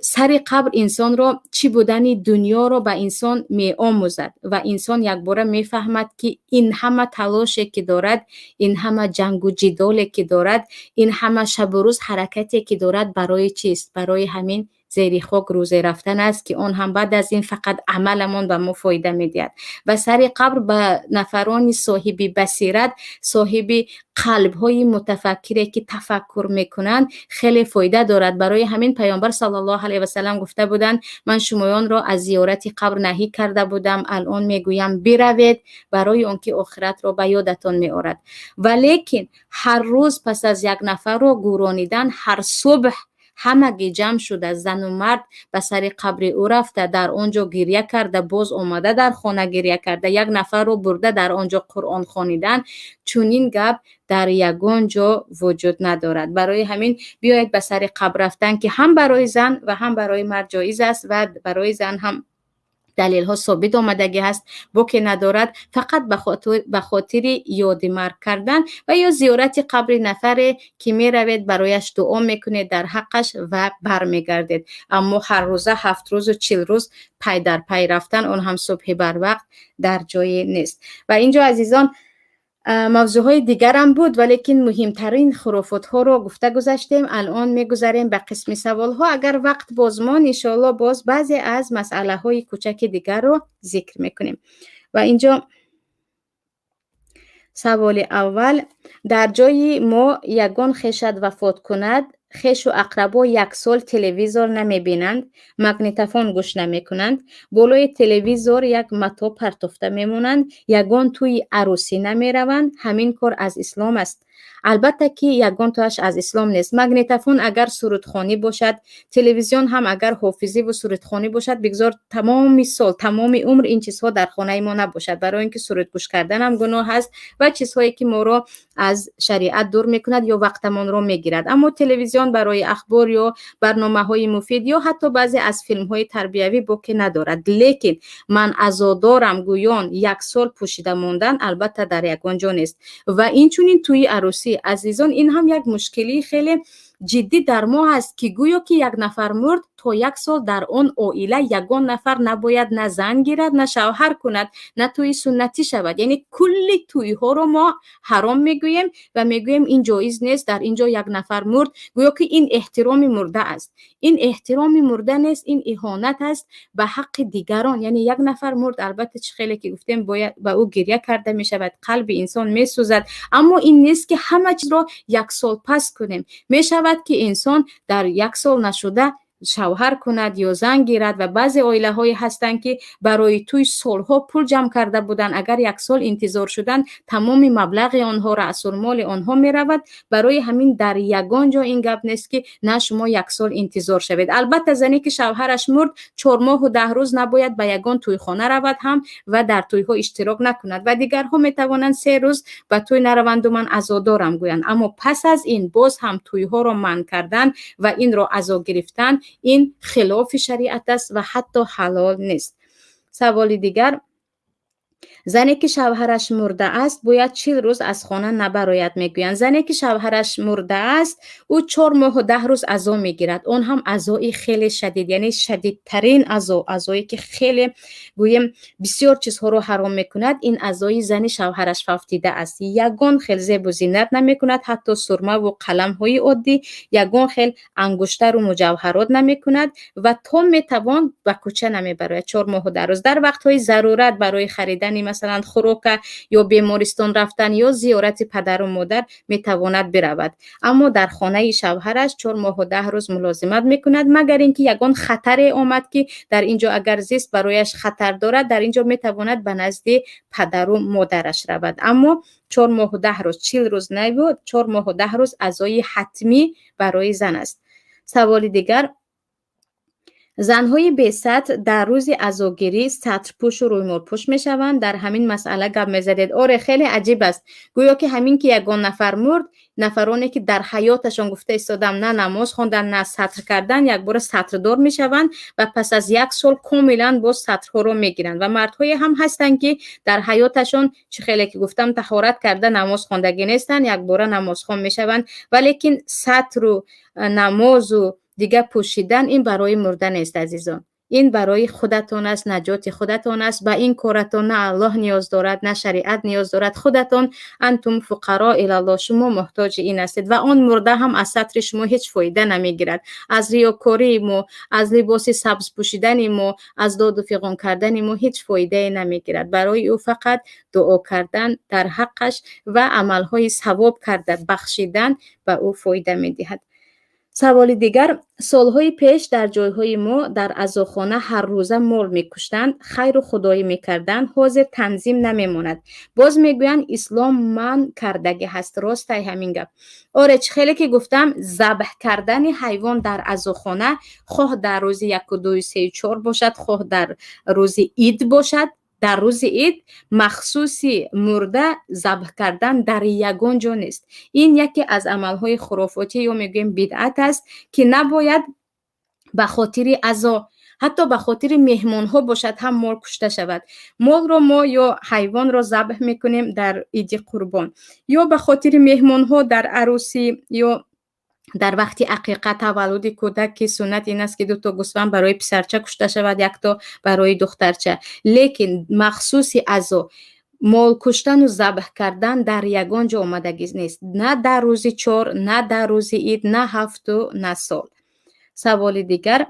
سر قبر انسان رو چی بودن دنیا رو به انسان می آموزد و انسان یک باره می فهمد که این همه تلاشی که دارد، این همه جنگ و جدالی که دارد، این همه شب و روز حرکتی که دارد برای چیست؟ برای همین زیر خاک روزه رفتن است که آن هم بعد از این فقط عملمون به ما فایده میدهد. و سر قبر به نفران صاحب بصیرت، صاحب قلب های متفکری که تفکر میکنند خیلی فایده دارد. برای همین پیامبر صلی الله علیه و سلم گفته بودند من شمایان را از زیارت قبر نهی کرده بودم، الان میگویم بروید برای آنکه آخرت را به یادتان میآورد. ولیکن هر روز پس از یک نفر را گورانیدن، هر صبح همگی جمع شده، زن و مرد به سر قبر او رفته، در آنجا گریه کرده، باز آمده در خانه گریه کرده، یک نفر رو برده در آنجا قرآن خوانیدن، چون این گپ در یگان جا وجود ندارد. برای همین بیاید به سر قبر رفتن که هم برای زن و هم برای مرد جایز است و برای زن هم دلیل ها ثابت آمدگی هست، با که ندارد، فقط به خاطر یاد مرگ کردن و یا زیارت قبر نفر که می روید برایش دعا میکنید در حقش و برمیگردید. اما هر روزه 7 روز و 40 روز پی در پی رفتن، اون هم صبح بر وقت، در جای نیست. و اینجا عزیزان موضوعهای دیگر هم بود ولیکن مهمترین خرافات ها رو گفته گذاشتیم. الان میگذاریم به قسم سوال ها. اگر وقت باز ما انشاءالله باز بعضی از مسئله های کوچک دیگر رو ذکر میکنیم. و اینجا سوال اول، در جای ما یگان خیشت وفات کند، خیش و اقربا 1 سال تلویزور نمی بینند، مگنیتوفون گوش نمی کنند، بالای تلویزور یک متا پرتفته می مونند، یگان توی عروسی نمی روند. همین کار از اسلام است. البته که یگان توش از اسلام نیست. مگنیتوفون اگر سرودخوانی باشد، تلویزیون هم اگر حافظی و سرودخوانی باشد، بگذار تمام سال تمام عمر این چیزها در خانه ما نباشد، برای اینکه سرود گوش کردن هم گناه است و چیزهایی که ما را از شریعت دور میکند یا وقتمان را میگیرد. اما تلویزیون برای اخبار یا برنامه‌های مفید یا حتی بعضی از فیلم‌های تربیوی باکی ندارد. لیکن من عزادارم گویان 1 سال پوشیده موندن البته در یگان جا نیست. و این چونین توی عروسی عزیزان، این هم یک مشکلی خیلی جدی در ما هست که گویا که یک نفر مرد تا 1 سال در آن عائله یگان نفر نباید نه زن گیرد نه شوهر کند نه توی سنتی شود. یعنی کلی توی ها رو ما حرام میگوییم و میگوییم این جایز نیست، در اینجا 1 نفر مرد، گویا که این احترام مرده است. این احترام مرده نیست، این اهانت است به حق دیگران. یعنی 1 نفر مرد، البته خیلی که گفتیم باید به او گریه کرده می شود، قلب انسان می سوزد، اما این نیست که همه چیز را 1 سال پس کنیم. می شود که انسان در 1 سال نشده شوهر کند یا زن گیرد و بعضی عائله های هستند که برای توی سالها پول جمع کرده بودند، اگر 1 سال انتظار شدن تمام مبلغ آنها رأس المال آنها می رود. برای همین در یگان جا این گپ نیست که نه شما 1 سال انتظار شوید. البته زنی که شوهرش مرد 4 ماه و 10 روز نباید به یگان توی خانه رود هم و در توی ها اشتراک نکند و دیگرها می توانند 3 روز به توی نروند و من عزادارم گویند. اما پس از این باز هم توی ها را منع کردن و این را عزا گرفتن، این خلاف شریعت است و حتی حلال نیست. سوال دیگر: زنی که شوهرش مرده است باید 40 روز از خانه نبراید. میگویند زنی که شوهرش مرده است او 4 ماه و 10 روز عزا میگیرد، اون هم عزای خیلی شدید، یعنی شدیدترین عزا، عزایی که خیلی گویم بسیار چیزها رو حرام میکند. این عزای زنی شوهرش فوتیده است. یگان خیل زیب و زینت نمیکند، حتی سرمه و قلم های عادی، یگان خیل انگشتر و مجوهرات نمیکند و تا میتوان به کوچه نمیبراید 4 ماه و 10 روز. در وقت های ضرورت برای خریدن مثلا خوراک یا بیمارستان رفتن یا زیارت پدر و مادر میتواند برود، اما در خانه شوهرش 4 ماه و 10 روز ملازمت میکند، مگر اینکه یگان خطر آمد که در اینجا اگر زیست برایش خطر دارد، در اینجا میتواند به نزد پدر و مادرش رود. اما 4 ماه و 10 روز 40 روز نبود، 4 ماه و 10 روز عزای حتمی برای زن است. سوال دیگر: زنهای بی سطر در روز عزاگیری سطرپوش و رویمالپوش می شوند. در همین مسئله گپ می زدید. آره خیلی عجیب است، گویا که همین که یگان نفر مرد، نفرانی که در حیاتشان گفته ایستادم نه نماز خواندن نه سطر کردن، یک بار سطردار می شوند و پس از 1 سال کاملا باز سطرها رو می گیرند. و مردهای هم هستند که در حیاتشان چه خیلی که گفتم طهارت کرده نماز خواندگی نیستند، یک بار نماز خوان می شوند، ولیکن سطر و نماز و دیگه پوشیدن این برای مرده نیست عزیزان، این برای خودتان است، نجات خودتان است. به این کارتان نه الله نیاز دارد نه شریعت نیاز دارد. خودتان انتم فقراء الی الله، شما محتاج این هستید و آن مرده هم از سطر شما هیچ فایده نمیگیرد. از ریاکاری مو، از لباس سبز پوشیدن مو، از داد و فغان کردن مو هیچ فایده نمیگیرد. برای او فقط دعا کردن در حقش و عملهای ثواب کرده بخشیدن به او فایده میدهد. سوال دیگر: سالهای پیش در جایهای ما در عزاخانه هر روزه مال میکشتند، خیر و خدایی میکردند، حاضر تنظیم نمیماند. باز میگویند اسلام من کردگی هست. راست همین گپ. آره خیلی که گفتم ذبح کردن حیوان در عزاخانه، خواه در روز 1 و 2 و 3 و 4 باشد، خواه در روز عید باشد، در روز عید مخصوصی مرده ذبح کردن در یگان جا نیست. این یکی از عملهای خرافاتی یا میگیم بدعت است که نباید به خاطر عزا، حتی به خاطر مهمان ها باشد هم مال کشته شود. مال رو ما یا حیوان رو ذبح میکنیم در عید قربان، یا به خاطر مهمان ها در عروسی یا در وقتی عقیقه تولد کودک که سنت این است که 2 تا گوسفند برای پسرچه کشته شود، 1 تا برای دخترچه. لیکن مخصوصی عزا مال کشتن و ذبح کردن در یگان جا آمدگی نیست، نه در روز 4، نه در روز عید، نه 7 و نه سال. سوال دیگر: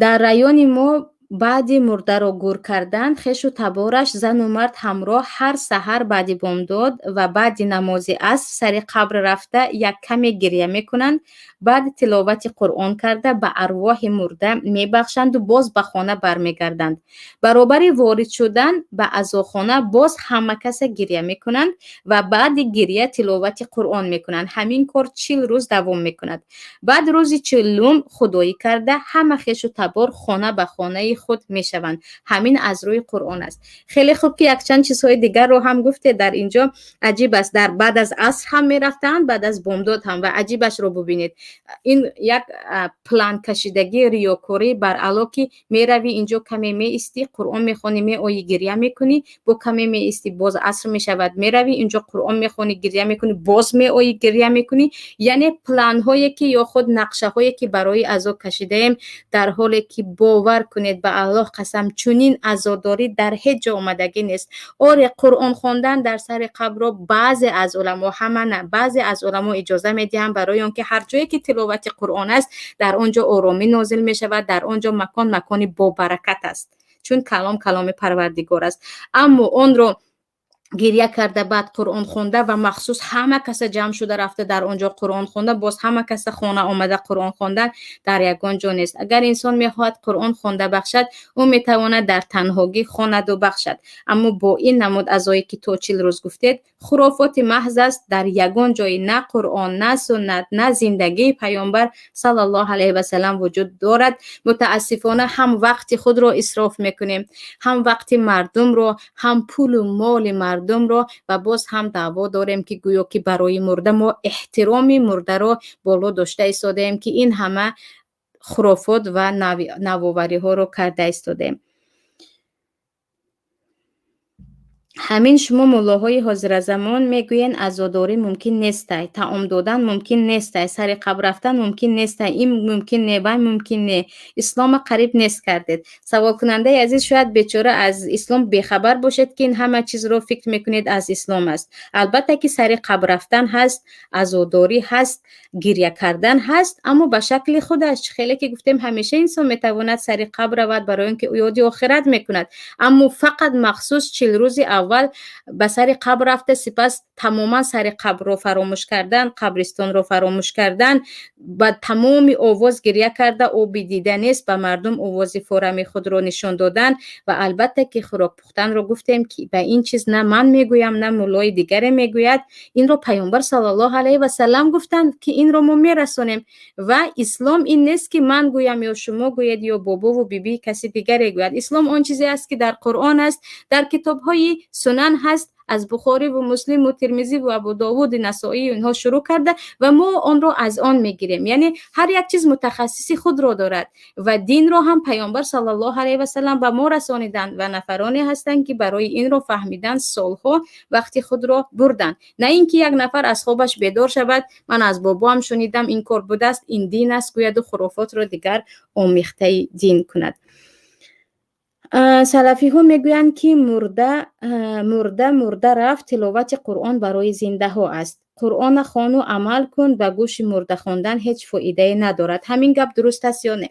در رایون ما بعد مرده را گور کردن، خیش و تبارش زن و مرد همراه هر سحر بعد بامداد و بعد نماز عصر سر قبر رفته یک کمی گریه میکنند، بعد تلاوت قرآن کرده به ارواح مرده میبخشند و باز به خانه برمیگردند. برابر وارد شدن به عزاخانه باز همه کس گریه میکنند و بعد گریه تلاوت قرآن میکنند. همین کار 40 روز دوام میکند. بعد روز 40 خدایی کرده همه خیش و تبار خانه به خانه خود میشوند. همین از روی قرآن است. خیلی خوب که یک چند چیزهای دیگر رو هم گفته در اینجا. عجیب است، در بعد از عصر هم میرفتند، بعد از بامداد هم، و عجیبش رو ببینید. این یک پلان کشیدگی ریاکاری بر علاقه میروی اینجا کمی میستی قرآن میخونی میآیی گریه میکنی، با کمی میستی باز عصر میشود میروی اینجا قرآن میخونی گریه میکنی، باز میآیی گریه میکنی. یعنی پلان هایی که یا خود نقشه هایی که برای عزا کشیده ایم، در حالی که باور کنید به الله قسم چنین عزاداری در هیچ جا آمدگی نیست. آره قرآن خواندن در سر قبر رو بعضی از علما، همه نه، بعضی از علما اجازه میدهند برای آنکه هر جایی که تلاوت قرآن است در آنجا آرامی نازل می شود، در آنجا مکانی با برکت است، چون کلام پروردگار است. اما اون رو گریه کرده بعد قرآن خونده و مخصوص همه کس جمع شده رفته در آنجا قرآن خونده، باز همه کس خانه آمده قرآن خوندن در یگان جا نیست. اگر انسان میخواهد قرآن خونده بخشد، او میتواند در تنهایی خواند و بخشد. اما با این نمود عزایی که تو 40 روز گفتید خرافات محض است. در یگان جای نه قرآن، نه سنت، نه زندگی پیامبر صلی الله علیه و سلم وجود دارد. متاسفانه هم وقت خود را اسراف میکنیم، هم وقت مردم را، هم پول و مال مردم را، و باز هم دعوا داریم که گویا که برای مرده ما احترام مرده را بالا داشته ایستادیم، که این همه خرافات و نوآوری ها را کرده ایستادیم. همین شما مولاهای حاضر زمان میگوین عزاداری ممکن نیست، طعام دادن ممکن نیست، سر قبر رفتن ممکن نیست، این ممکن نه، و ممکن نه. اسلام قریب نیست کردید. سوال کننده عزیز شاید بیچاره از اسلام بیخبر باشد که این همه چیز رو فکر میکنید از اسلام است. البته که سر قبر رفتن هست، عزاداری هست، گریه کردن هست، اما به شکل خودش. خیلی که گفتیم همیشه انسان میتواند سر قبر رود برای اینکه یاد آخرت میکند، اما فقط مخصوص 40 روز اول به سر قبر رفته، سپس تماما سر قبر رو فراموش کردن، قبرستان رو فراموش کردن، با تمام آواز گریه کرده او دیده نیست، به مردم آواز فورمی خود رو نشان دادن. و البته که خوراک پختن رو گفتیم که به این چیز نه من میگویم نه مولای دیگری میگوید، این رو پیامبر صلی الله علیه و سلم گفتند که این رو ما میرسونیم. و اسلام این نیست که من گویم یا شما گوید یا بابا و بیبی کسی دیگری گوید. اسلام آن چیزی است که در قرآن است، در کتاب‌های سنن هست، از بخاری و مسلم و ترمذی و ابو داوود نسائی اینها شروع کرده و ما آن را از آن میگیریم. یعنی هر یک چیز متخصصی خود را دارد و دین را هم پیامبر صلی الله علیه و سلم به ما رسانیدند و نفرانی هستند که برای این را فهمیدن سالها وقتی خود را بردن. نه اینکه یک نفر از خوابش بیدار شود من از بابام شنیدم این کار بوده است، این دین است، گوید و خرافات را دیگر آمیخته دین کند. سلفی ها میگویند که مرده رفت، تلاوت قرآن برای زنده ها است. قرآن خوان و عمل کن، به گوش مرده خواندن هیچ فایده ندارد. همین گپ درست است یا نه؟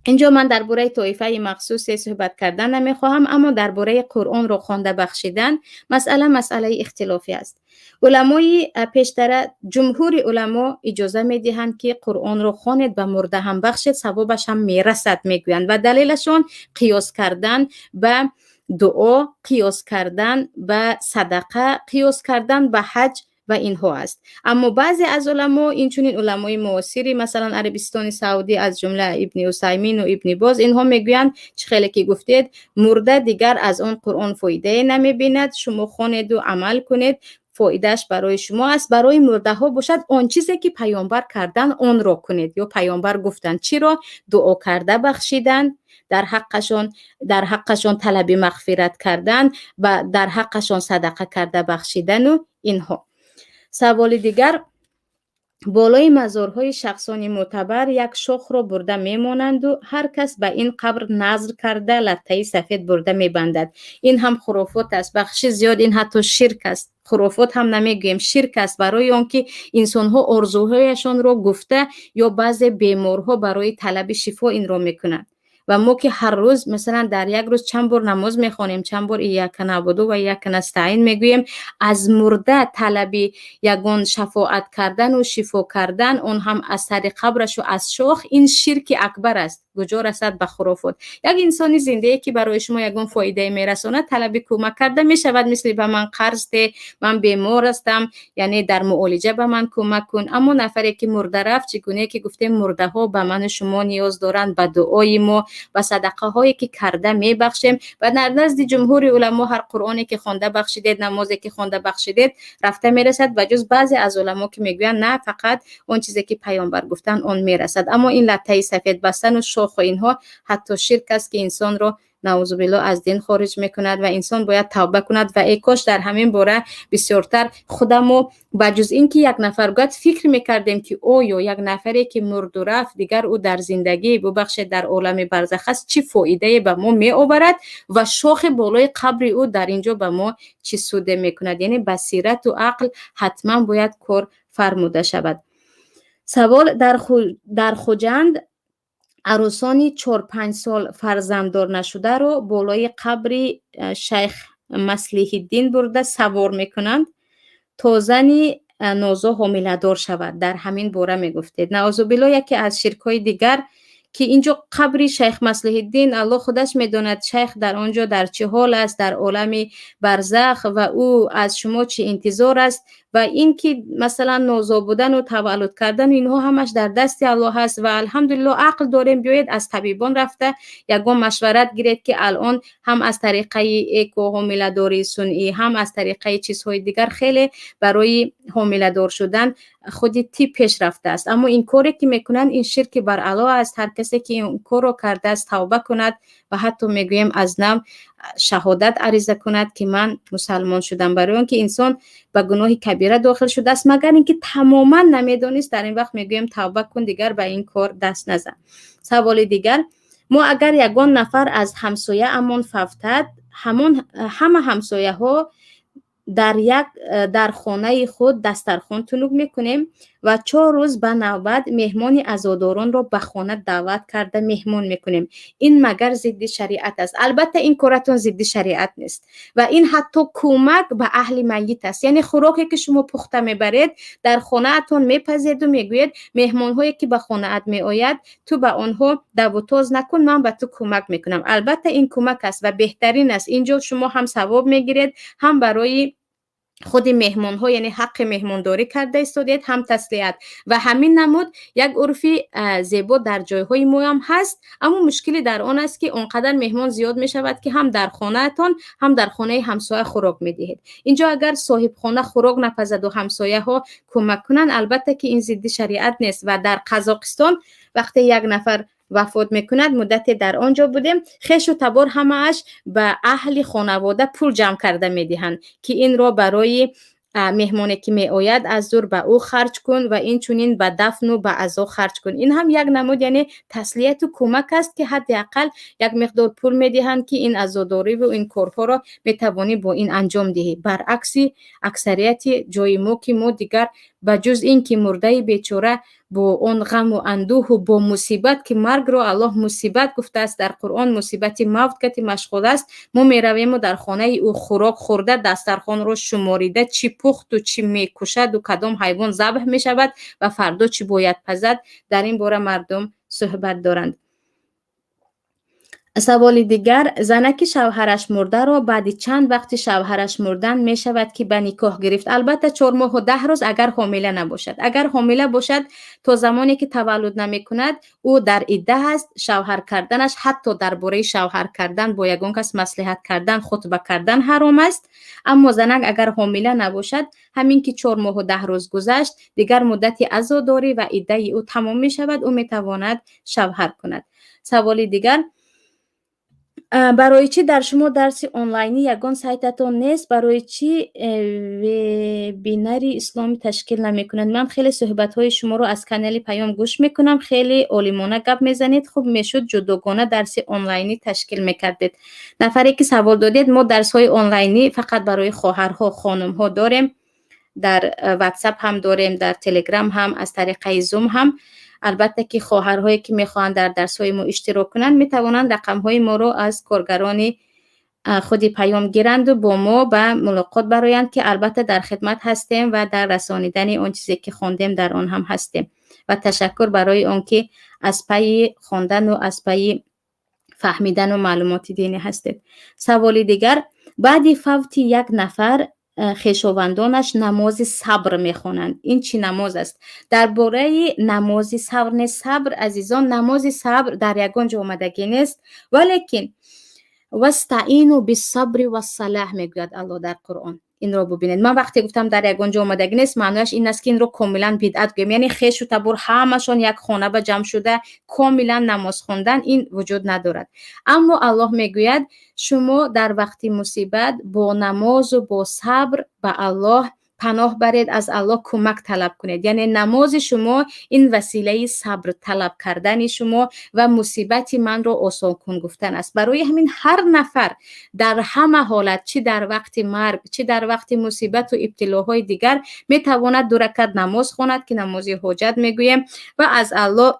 اینجا من درباره طایفه مخصوصی صحبت کردن نمیخواهم، اما درباره قرآن را خوانده بخشیدن مسئله اختلافی است. علمای پیشتر، جمهور علما اجازه میدهند که قرآن را خوانید به مرده هم بخشید، ثوابش هم میرسد میگویند و دلیلشون قیاس کردن به دعا، قیاس کردن به صدقه، قیاس کردن به حج و اینها است. اما بعضی از علما، این چنین علمای معاصری مثلا عربستان سعودی از جمله ابن عثیمین و ابن باز، اینها میگویند چه خیلی که گفتید مرده دیگر از آن قرآن فایده نمیبیند، شما خوانید و عمل کنید، فایدهش برای شما است. برای مرده ها باشد آن چیزی که پیامبر کردن آن را کنید، یا پیامبر گفتند چی را؟ دعا کرده بخشیدن، در حقشان طلب مغفرت کردن و در حقشان صدقه کرده بخشیدن و اینها. سوال دیگر، بالای مزارهای شخصان معتبر یک شاخ را برده میمانند و هر کس به این قبر نظر کرده لطه سفید برده میبندد. این هم خرافات است، بخش زیاد این حتی شرک است. خرافات هم نمیگویم، شرک است، برای آنکه انسان‌ها آرزوهایشان را گفته یا بعضی بیمارها برای طلب شفا این را میکنند. و ما که هر روز مثلا در یک روز چند بار نماز میخوانیم، چند بار یک نعبد و یک نستعین میگوییم، از مرده طلب یگان شفاعت کردن و شفا کردن، اون هم از طریق قبرش و از شاخ، این شرک اکبر است. کجا رسد به خرافات. یک انسان زنده که برای شما یگان فایده میرسونه طلب کمک کرده میشود، مثل به من قرض ده، من بیمار هستم یعنی در معالجه به من کمک کن. اما نفری که مرده رفت چگونه که گفتیم مرده ها به من شما نیاز دارند، به دعای ما و صدقه هایی که کرده میبخشیم. و در نزد جمهور علما هر قرآنی که خوانده بخشیدید، نمازی که خوانده بخشیدید رفته میرسد، و جز بعضی از علما که میگویند نه فقط اون چیزی که پیامبر گفتن اون میرسد. اما این لطه سفید بستن و شاخ و اینها حتی شرک است که انسان رو نعوذ بالله از دین خارج میکند و انسان باید توبه کند. و ای کاش در همین باره بسیارتر خودمو بجز این که یک نفر گفت فکر میکردیم که اویا یک نفری که مرد و رفت دیگر او در زندگی ببخشد در عالم برزخ است چی فایده به ما می آورد و شاخ بالای قبر او در اینجا به ما چی سوده میکند. یعنی بصیرت و عقل حتما باید کار فرموده شود. سوال در خوجند عروسانی 4-5 سال فرزنددار نشده رو بالای قبر شیخ مصلح الدین برده سوار میکنند تا زنی نوزا حامله دار شود. در همین باره میگفتید نعوذ بالله یکی از شرکای دیگر که اینجا قبر شیخ مصلح الدین الله خودش میداند شیخ در آنجا در چه حال است، در عالم برزخ و او از شما چه انتظار است و این که مثلا نوزا بودن و تولد کردن اینها همش در دست الله هست. و الحمدلله عقل داریم، بیاید از طبیبان رفته یگان مشورت گیرید که الان هم از طریقه اکو حامله داری صنعی هم از طریقه چیزهای دیگر خیلی برای حامله دار شدن خودی تیپ پیش رفته است. اما این کاری که میکنن این شرک بر الله است. هر کسی که این کار رو کرده است توبه کند و حتی میگویم از نو شهادت عریضه کند که من مسلمان شدم، برای اون که انسان به گناه کبیره داخل شده است مگر اینکه تماما نمیدانست. در این وقت میگویم توبه کن دیگر به این کار دست نزن. سوال دیگر، ما اگر یگان نفر از همسایه امون فوتد همه همسایه ها در خانه خود دسترخوان تنوب میکنیم و 4 روز به نوبت مهمان عزاداران را به خانه دعوت کرده مهمان میکنیم. این مگر ضد شریعت است؟ البته این کارتون ضد شریعت نیست و این حتی کمک به اهل میت است. یعنی خوراکی که شما پخته میبرید در خانه اتون میپزید و میگوید مهمان هایی که به خانه ات میآید تو به آنها دو و تاز نکن، من به تو کمک میکنم. البته این کمک است و بهترین است. اینجا شما هم ثواب میگیرید، هم برای خود مهمان ها یعنی حق مهمانداری کرده استودید، هم تسلیت. و همین نمود یک عرفی زیبا در جایهای ما هم هست، اما مشکلی در آن است که اونقدر مهمان زیاد می شود که هم در خانه تان هم در خانه همسایه خوراک می دهید. اینجا اگر صاحب خانه خوراک نپزد و همسایه ها کمک کنن البته که این ضد شریعت نیست. و در قزاقستان وقتی یک نفر وفات میکند مدتی در آنجا بودیم، خویش و تبار همه‌اش به اهل خانواده پول جمع کرده میدهند که این را برای مهمانی که می آید از دور به او خرج کن و این چونین به دفن و به عزا خرج کن. این هم یک نمود یعنی تسلیت و کمک است که حداقل یک مقدار پول می دهند که این عزاداری و این کارها را می توانی با این انجام دهی. برعکس اکثریت جای ما که ما دیگر بجز این که مرده بیچاره با اون غم و اندوه و با مصیبت که مرگ رو الله مصیبت گفته است در قرآن، مصیبت موت که مشغول است، ما می رویم و در خانه او خوراک خورده دسترخوان رو شماریده چی پخت و چی می کشد و کدام حیوان ذبح می شود و فردا چی باید پزد. در این باره مردم صحبت دارند. سوال دیگر، زنک شوهرش مرده را بعد چند وقت شوهرش مردن می شود که به نکاح گرفت؟ البته 4 ماه و 10 روز اگر حامله نباشد. اگر حامله باشد تا زمانی که تولد نمی کند او در عده است. شوهر کردنش حتی درباره شوهر کردن با یگان کس مصلحت کردن خطبه کردن حرام است. اما زنک اگر حامله نباشد همین که 4 ماه و 10 روز گذشت دیگر مدتی عزاداری و عده او تمام می شود، او می تواند شوهر کند. سوال دیگر، برای چی در شما درس آنلاینی یگان سایتتون نیست؟ برای چی وبیناری اسلامی تشکیل نمیکنند؟ من خیلی صحبت های شما رو از کانال پیام گوش میکنم، خیلی عالمانه گپ میزنید. خوب میشد جداگانه درس آنلاینی تشکیل میکردید. نفری که سوال دادید، ما درس های آنلاینی فقط برای خواهرها خانم ها داریم، در واتساپ هم داریم، در تلگرام هم، از طریق زوم هم. البته که خواهرهایی که میخوان در درس‌های ما اشتراک کنند میتوانند رقم‌های ما رو از کارگران خودی پیام گیرند و با ما به ملاقات برایند که البته در خدمت هستیم و در رسانیدن اون چیزی که خواندیم در آن هم هستیم. و تشکر برای آنکه از پی خواندن و از پی فهمیدن و معلومات دینی هستید. سوال دیگر: بعد فوت یک نفر خویشاوندانش نماز صبر میخوانند، این چی نماز است؟ درباره نماز صبر، صبر عزیزان، نماز صبر در یگان جا آمدگی نیست، ولیکن واستعینوا بالصبر والصلاح میگوید الله در قرآن. این رو ببینید، من وقتی گفتم در یگان جا آمدگی نیست، معنیش این است که این رو کاملا بدعت گویم، یعنی خویش و تبر همشون یک خانه به جمع شده کاملا نماز خواندن، این وجود ندارد. اما الله میگوید شما در وقت مصیبت با نماز و با صبر به الله پناه برید، از الله کمک طلب کنید. یعنی نماز شما این وسیله صبر طلب کردن شما و مصیبت من رو آسان کن گفتن است. برای همین هر نفر در همه حالت، چه در وقت مرگ چه در وقت مصیبت و ابتلاهای دیگر، میتواند 2 رکعت نماز خواند که نماز حاجت میگویم و از الله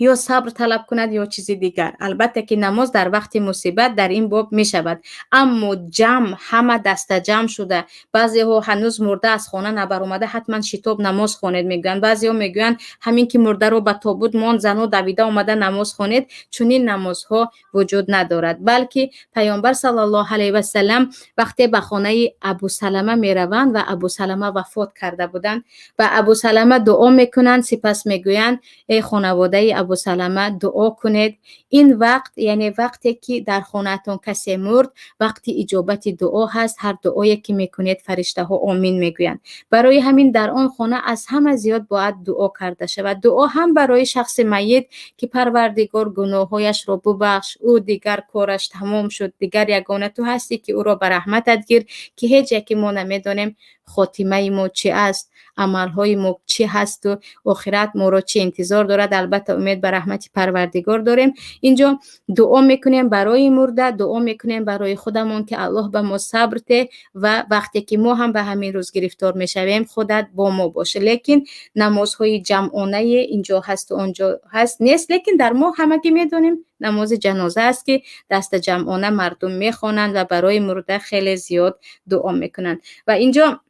یا صبر طلب کند یا چیزی دیگر. البته که نماز در وقت مصیبت در این باب می شود، اما جمع همه دست جمع شده، بعضی ها هنوز مرده از خانه نبر اومده حتما شتاب نماز خوانید میگن، بعضی ها میگن همین که مرده رو به تابوت مان زن و دویده اومده نماز خوانید. چون این نمازها وجود ندارد، بلکه پیامبر صلی الله علیه و سلم وقتی به خانه ابو سلمه میروند و ابو سلمه وفات کرده بودند و ابو سلمه دعا میکنند، سپس میگویند ای خانواده ابو سلمه دعا کنید. این وقت یعنی وقتی که در خانه‌تون کسی مرد، وقتی اجابت دعا هست، هر دعایی که میکنید فرشته ها آمین میگویند. برای همین در آن خانه از همه زیاد باید دعا کرده شود. دعا هم برای شخص میت که پروردگار گناهایش را ببخش، او دیگر کارش تمام شد، دیگر یگانه تو هستی که او را به رحمتت گیر، که هیچ یک ما نمیدانیم خاتمه ما چی است، عملهای ما چی هست و آخرت ما را چی انتظار دارد. البته امید به رحمت پروردگار داریم. اینجا دعا میکنیم برای مرده، دعا میکنیم برای خودمون که الله به ما صبر ده و وقتی که ما هم به همین روز گرفتار میشویم خودت با ما باشه. لیکن نمازهای جمعانه اینجا هست و اونجا هست نیست، لیکن در ما همگی میدونیم نماز جنازه است که دست جمعانه مردم میخوانند و برای مرده خیلی زیاد دعا میکنند. و اینجا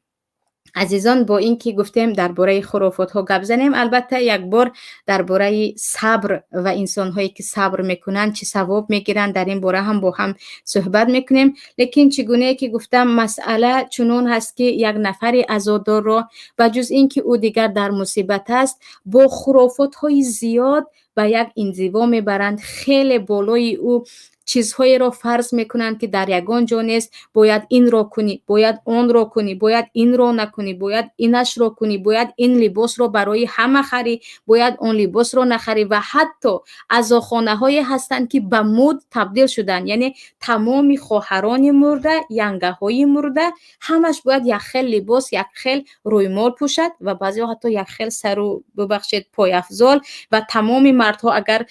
عزیزان با این که گفتیم درباره خرافات ها گپ زنیم، البته یک بار درباره صبر و انسان هایی که صبر میکنن چه ثواب میگیرن در این باره هم با هم صحبت میکنیم. لیکن چگونه که گفتم مسئله چنون هست که یک نفر عزادار را و جز این که او دیگر در مصیبت است با خرافات های زیاد به یک انزوا میبرند، خیلی بالای او چیزهایی را فرض میکنند که در یگان جا نیست. باید این را کنی، باید آن را کنی، باید این را نکنی، باید اینش را کنی، باید این لباس را برای همه خری، باید آن لباس را نخری. و حتی عزاخانه هایی هستند که به مد تبدیل شدن، یعنی تمام خواهران مرده، ینگه های مرده همش باید یک خیل لباس، یک خیل رویمال پوشد و بعضی حتی یک خیل سرو ببخشید پای افضال. و تمام مردها اگر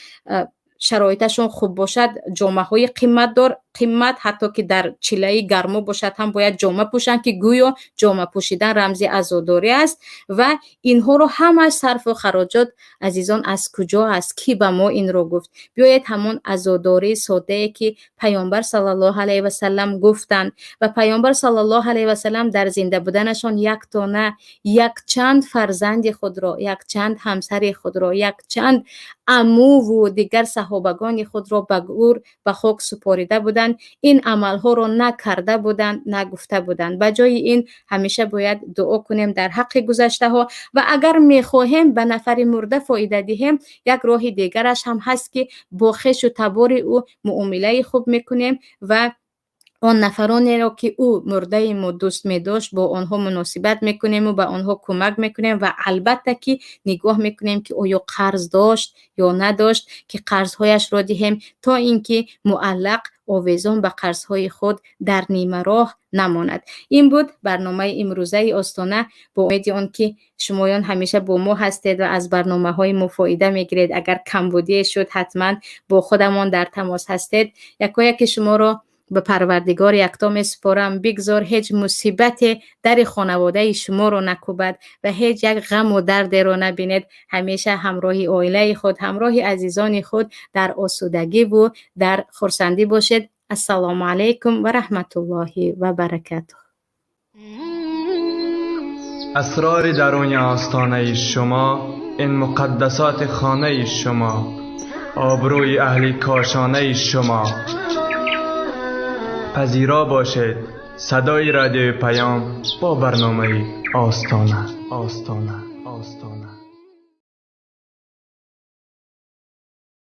شرایطشون خوب باشد جامعه های قیمت حتی که در چله گرما باشد هم باید جامعه پوشن که گویا جامعه پوشیدن رمزی عزاداری است. و اینها رو همه صرف و خراجات عزیزان از کجا است؟ کی به ما این رو گفت؟ بیایید همون عزاداری ساده که پیامبر صلی الله علیه و سلم گفتند و پیامبر صلی الله علیه و سلم در زنده بودنشان یک تا نه یک چند فرزند خود را، یک چند همسر خود را، یک چند عمو و دیگر صحابگان خود را به گور به خاک سپاریده بودند. این عملها را نکرده بودند، نگفته بودند. به جای این همیشه باید دعا کنیم در حق گذشته ها و اگر میخواهیم به نفر مرده فایده دهیم یک راه دیگرش هم هست که با خویش و تبار او معامله خوب میکنیم و آن نفرانی را که او مرده ما دوست می داشت با آنها مناسبت میکنیم و به آنها کمک میکنیم و البته که نگاه میکنیم که آیا قرض داشت یا نداشت که قرضهایش را دهیم تا اینکه معلق آویزان به قرضهای خود در نیمه راه نماند. این بود برنامه امروزه آستانه. با امید آن که شمایان همیشه با ما هستید و از برنامه های ما فایده میگیرید. اگر کم بودی شد حتما با خودمان در تماس هستید. یکایی که شما را به پروردگار یکتا میسپارم، بگذار هیچ مصیبت در خانواده شما رو نکوبد و هیچ یک غم و درد رو نبینید. همیشه همراه عائله خود، همراه عزیزان خود در آسودگی و در خرسندی باشید. السلام علیکم و رحمت الله و برکاته. اسرار درون آستانه شما این مقدسات خانه شما، آبروی اهل کاشانه شما. پذیرا باشید صدای رادیو پیام با برنامه آستانه.